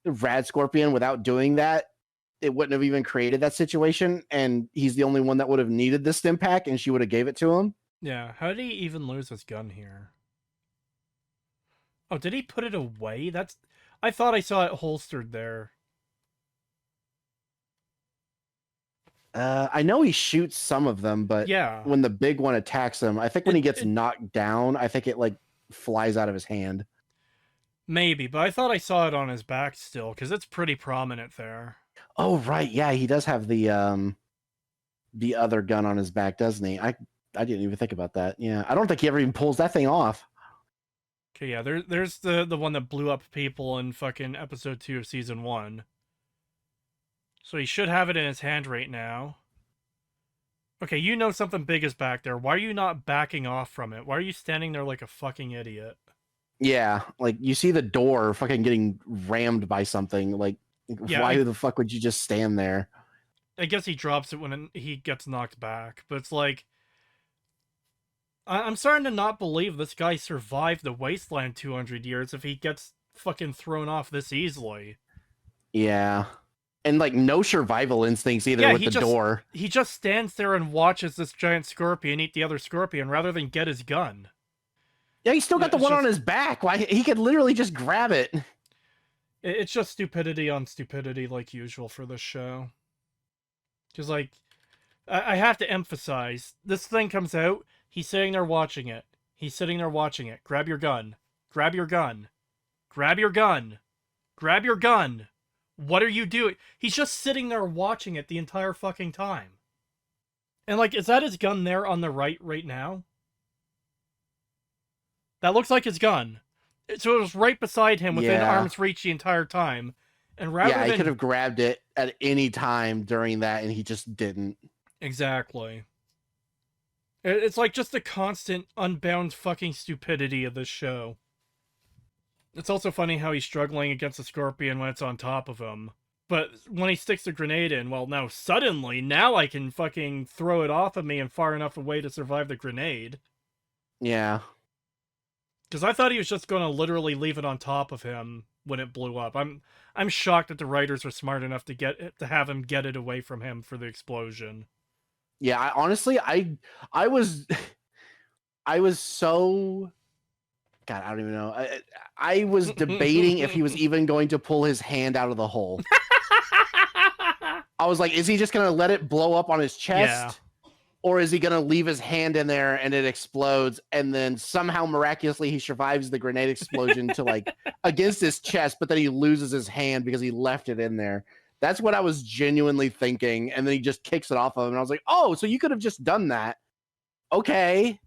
Rad Scorpion without doing that, it wouldn't have even created that situation. And he's the only one that would have needed the stim pack, and she would have gave it to him. Yeah, how did he even lose his gun here? Oh, did he put it away? I thought I saw it holstered there. I know he shoots some of them, but yeah, when the big one attacks him, I think when he gets knocked down, I think it like flies out of his hand. Maybe, but I thought I saw it on his back still, because it's pretty prominent there. Oh right, yeah, he does have the other gun on his back, doesn't he? I didn't even think about that. Yeah, I don't think he ever even pulls that thing off. Okay, yeah, there's the one that blew up people in fucking episode 2 of season 1. So he should have it in his hand right now. Okay, you know something big is back there. Why are you not backing off from it? Why are you standing there like a fucking idiot? Yeah, like you see the door fucking getting rammed by something. Like, yeah, why the fuck would you just stand there? I guess he drops it when he gets knocked back, but it's like, I'm starting to not believe this guy survived the wasteland 200 years if he gets fucking thrown off this easily. Yeah. And like no survival instincts either with the door. He just stands there and watches this giant scorpion eat the other scorpion rather than get his gun. Yeah, he's still got the one on his back. Why he could literally just grab it. It's just stupidity on stupidity like usual for this show. Because like, I have to emphasize, this thing comes out, he's sitting there watching it. He's sitting there watching it. Grab your gun. Grab your gun. Grab your gun. Grab your gun. What are you doing? He's just sitting there watching it the entire fucking time. And like, is that his gun there on the right now? That looks like his gun. So it was right beside him within arm's reach the entire time. And rather than... he could have grabbed it at any time during that and he just didn't. Exactly. It's like just the constant unbound fucking stupidity of this show. It's also funny how he's struggling against the scorpion when it's on top of him. But when he sticks the grenade in, well, now suddenly, now I can fucking throw it off of me and far enough away to survive the grenade. Yeah. Because I thought he was just going to literally leave it on top of him when it blew up. I'm shocked that the writers were smart enough to have him get it away from him for the explosion. Yeah, honestly, I was so... God, I don't even know. I was debating if he was even going to pull his hand out of the hole. I was like, is he just going to let it blow up on his chest? Yeah. Or is he going to leave his hand in there and it explodes and then somehow miraculously he survives the grenade explosion to like against his chest, but then he loses his hand because he left it in there. That's what I was genuinely thinking. And then he just kicks it off of him. And I was like, oh, so you could have just done that. Okay.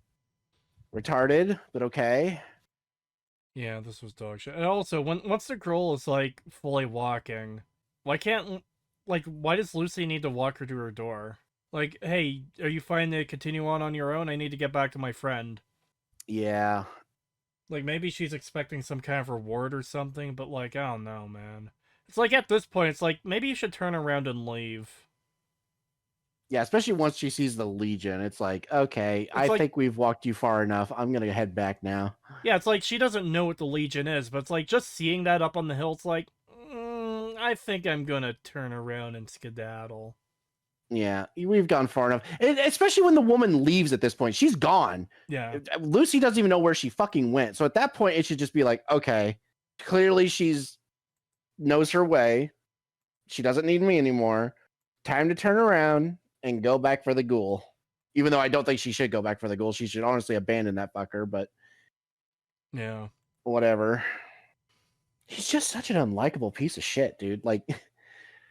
Retarded, but okay. Yeah, this was dog shit. And also, once the girl is, like, fully walking, why does Lucy need to walk her to her door? Like, hey, are you fine to continue on your own? I need to get back to my friend. Yeah. Like, maybe she's expecting some kind of reward or something, but, like, I don't know, man. It's like, at this point, it's like, maybe you should turn around and leave. Yeah, especially once she sees the Legion. It's like, okay, I think we've walked you far enough. I'm going to head back now. Yeah, it's like she doesn't know what the Legion is, but it's like just seeing that up on the hill, it's like, I think I'm going to turn around and skedaddle. Yeah, we've gone far enough. And especially when the woman leaves at this point. She's gone. Yeah. Lucy doesn't even know where she fucking went. So at that point, it should just be like, okay, clearly she's knows her way. She doesn't need me anymore. Time to turn around and go back for the ghoul. Even though I don't think she should go back for the ghoul. She should honestly abandon that fucker, but... Yeah. Whatever. He's just such an unlikable piece of shit, dude. Like...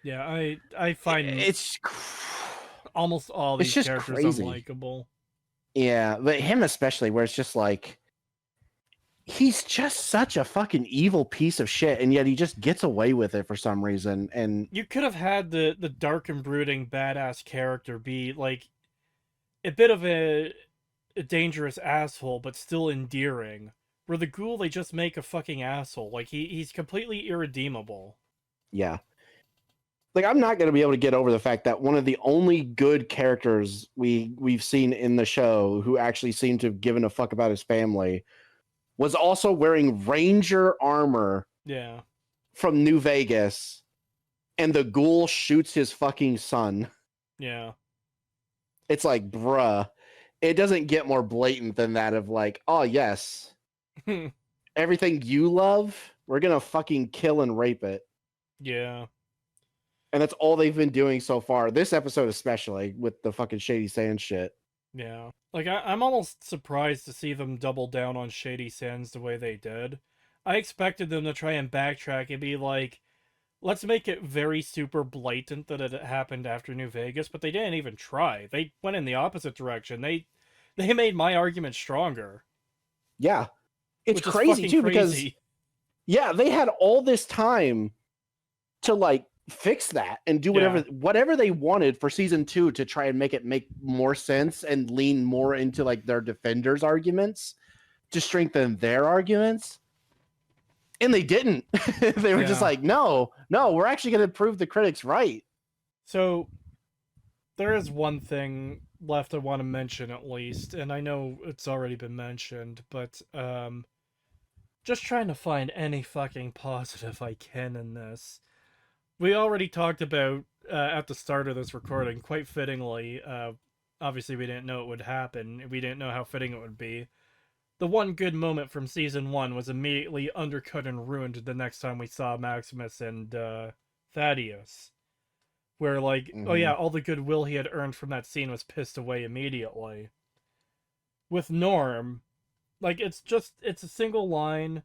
Yeah, I find... It's... almost all these characters crazy. unlikable. Yeah, but him especially, where it's just like... He's just such a fucking evil piece of shit, and yet he just gets away with it for some reason. And you could have had the dark and brooding badass character be like a bit of a dangerous asshole, but still endearing. Where the ghoul, they just make a fucking asshole. Like he's completely irredeemable. Yeah. Like I'm not gonna be able to get over the fact that one of the only good characters we've seen in the show who actually seemed to have given a fuck about his family was also wearing Ranger armor from New Vegas, and the ghoul shoots his fucking son. Yeah. It's like, bruh. it doesn't get more blatant than that of like, oh yes, everything you love, we're gonna fucking kill and rape it. Yeah. And that's all they've been doing so far. This episode especially, with the fucking Shady Sand shit. Yeah. Like, I'm almost surprised to see them double down on Shady Sands the way they did. I expected them to try and backtrack and be like, let's make it very super blatant that it happened after New Vegas, but they didn't even try. They went in the opposite direction. They made my argument stronger. Yeah. It's Which is crazy fucking too, crazy. because yeah, they had all this time to like fix that and do whatever they wanted for season 2 to try and make it make more sense and lean more into like their defenders' arguments to strengthen their arguments. And they didn't. They were just like, no, we're actually going to prove the critics right. So there is one thing left I want to mention at least, and I know it's already been mentioned, but just trying to find any fucking positive I can in this. We already talked about at the start of this recording, quite fittingly, obviously we didn't know it would happen, we didn't know how fitting it would be. The one good moment from season 1 was immediately undercut and ruined the next time we saw Maximus and Thaddeus. Where, like, oh yeah, all the goodwill he had earned from that scene was pissed away immediately. With Norm, like, it's a single line,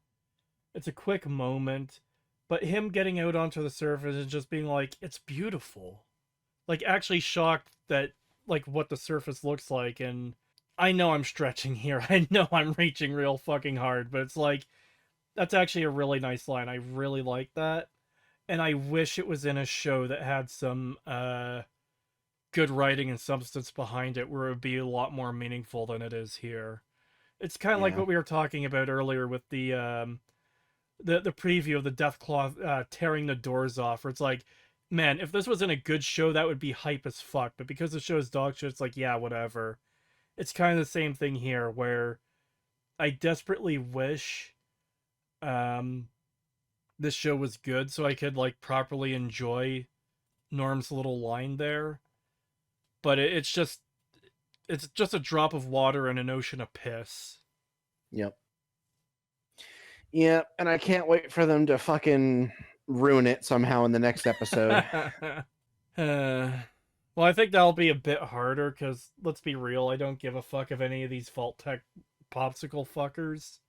it's a quick moment, but him getting out onto the surface and just being like, it's beautiful. Like, actually shocked that, like, what the surface looks like, and I know I'm stretching here. I know I'm reaching real fucking hard, but it's like, that's actually a really nice line. I really like that. And I wish it was in a show that had some good writing and substance behind it, where it would be a lot more meaningful than it is here. It's kind of like what we were talking about earlier with the preview of the Deathclaw tearing the doors off, where it's like, man, if this was in a good show, that would be hype as fuck. But because the show's dog shit, it's like, yeah, whatever. It's kind of the same thing here, where I desperately wish this show was good so I could, like, properly enjoy Norm's little line there. But it's just a drop of water in an ocean of piss. Yep. Yeah, and I can't wait for them to fucking ruin it somehow in the next episode. Well, I think that'll be a bit harder, because, let's be real, I don't give a fuck of any of these Vault Tech popsicle fuckers.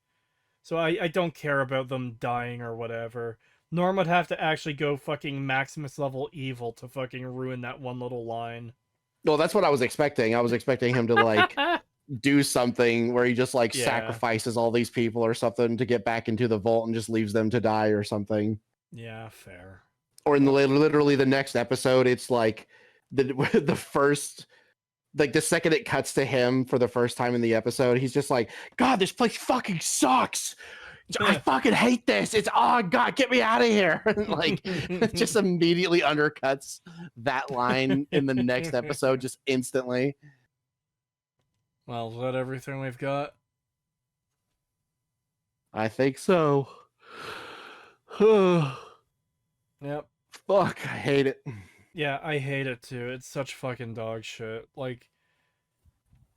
So I don't care about them dying or whatever. Norm would have to actually go fucking Maximus level evil to fucking ruin that one little line. Well, that's what I was expecting. I was expecting him to, like, do something where he just, like, sacrifices all these people or something to get back into the vault and just leaves them to die or something. Yeah, fair. Or in literally the next episode, it's like the first, like, the second it cuts to him for the first time in the episode, he's just like, God, this place fucking sucks. I fucking hate this. It's, oh God, get me out of here. Like, it just immediately undercuts that line in the next episode just instantly. Well, is that everything we've got? I think so. Yep. Fuck, I hate it. Yeah, I hate it too. It's such fucking dog shit. Like,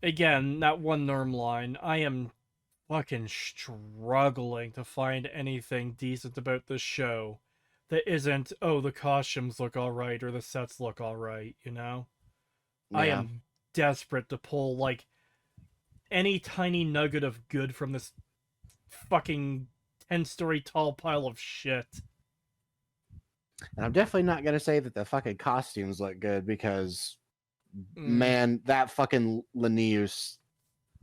again, that one Norm line, I am fucking struggling to find anything decent about this show that isn't, oh, the costumes look alright or the sets look alright, you know? Yeah. I am desperate to pull, like, any tiny nugget of good from this fucking 10-story tall pile of shit. And I'm definitely not going to say that the fucking costumes look good, because, man, that fucking Linnaeus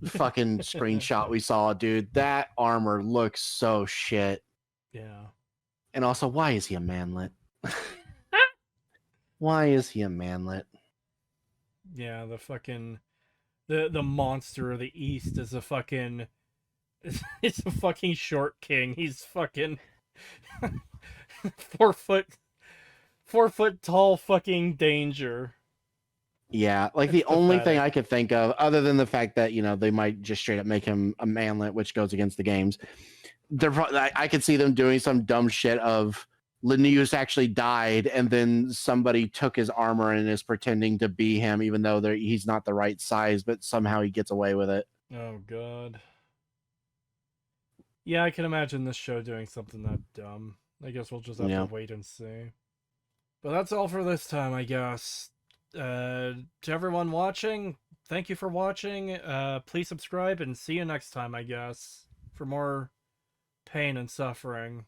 fucking screenshot we saw, dude, that armor looks so shit. Yeah. And also, why is he a manlet? Why is he a manlet? Yeah, the fucking the monster of the East is a fucking it's a fucking short king. He's fucking 4 foot tall fucking danger. Yeah, like, the only thing I could think of, other than the fact that, you know, they might just straight up make him a manlet, which goes against the games, I could see them doing some dumb shit of Linnaeus actually died, and then somebody took his armor and is pretending to be him, even though he's not the right size, but somehow he gets away with it. Oh, God. Yeah, I can imagine this show doing something that dumb. I guess we'll just have to wait and see. But that's all for this time, I guess. To everyone watching, thank you for watching. Please subscribe and see you next time, I guess, for more pain and suffering.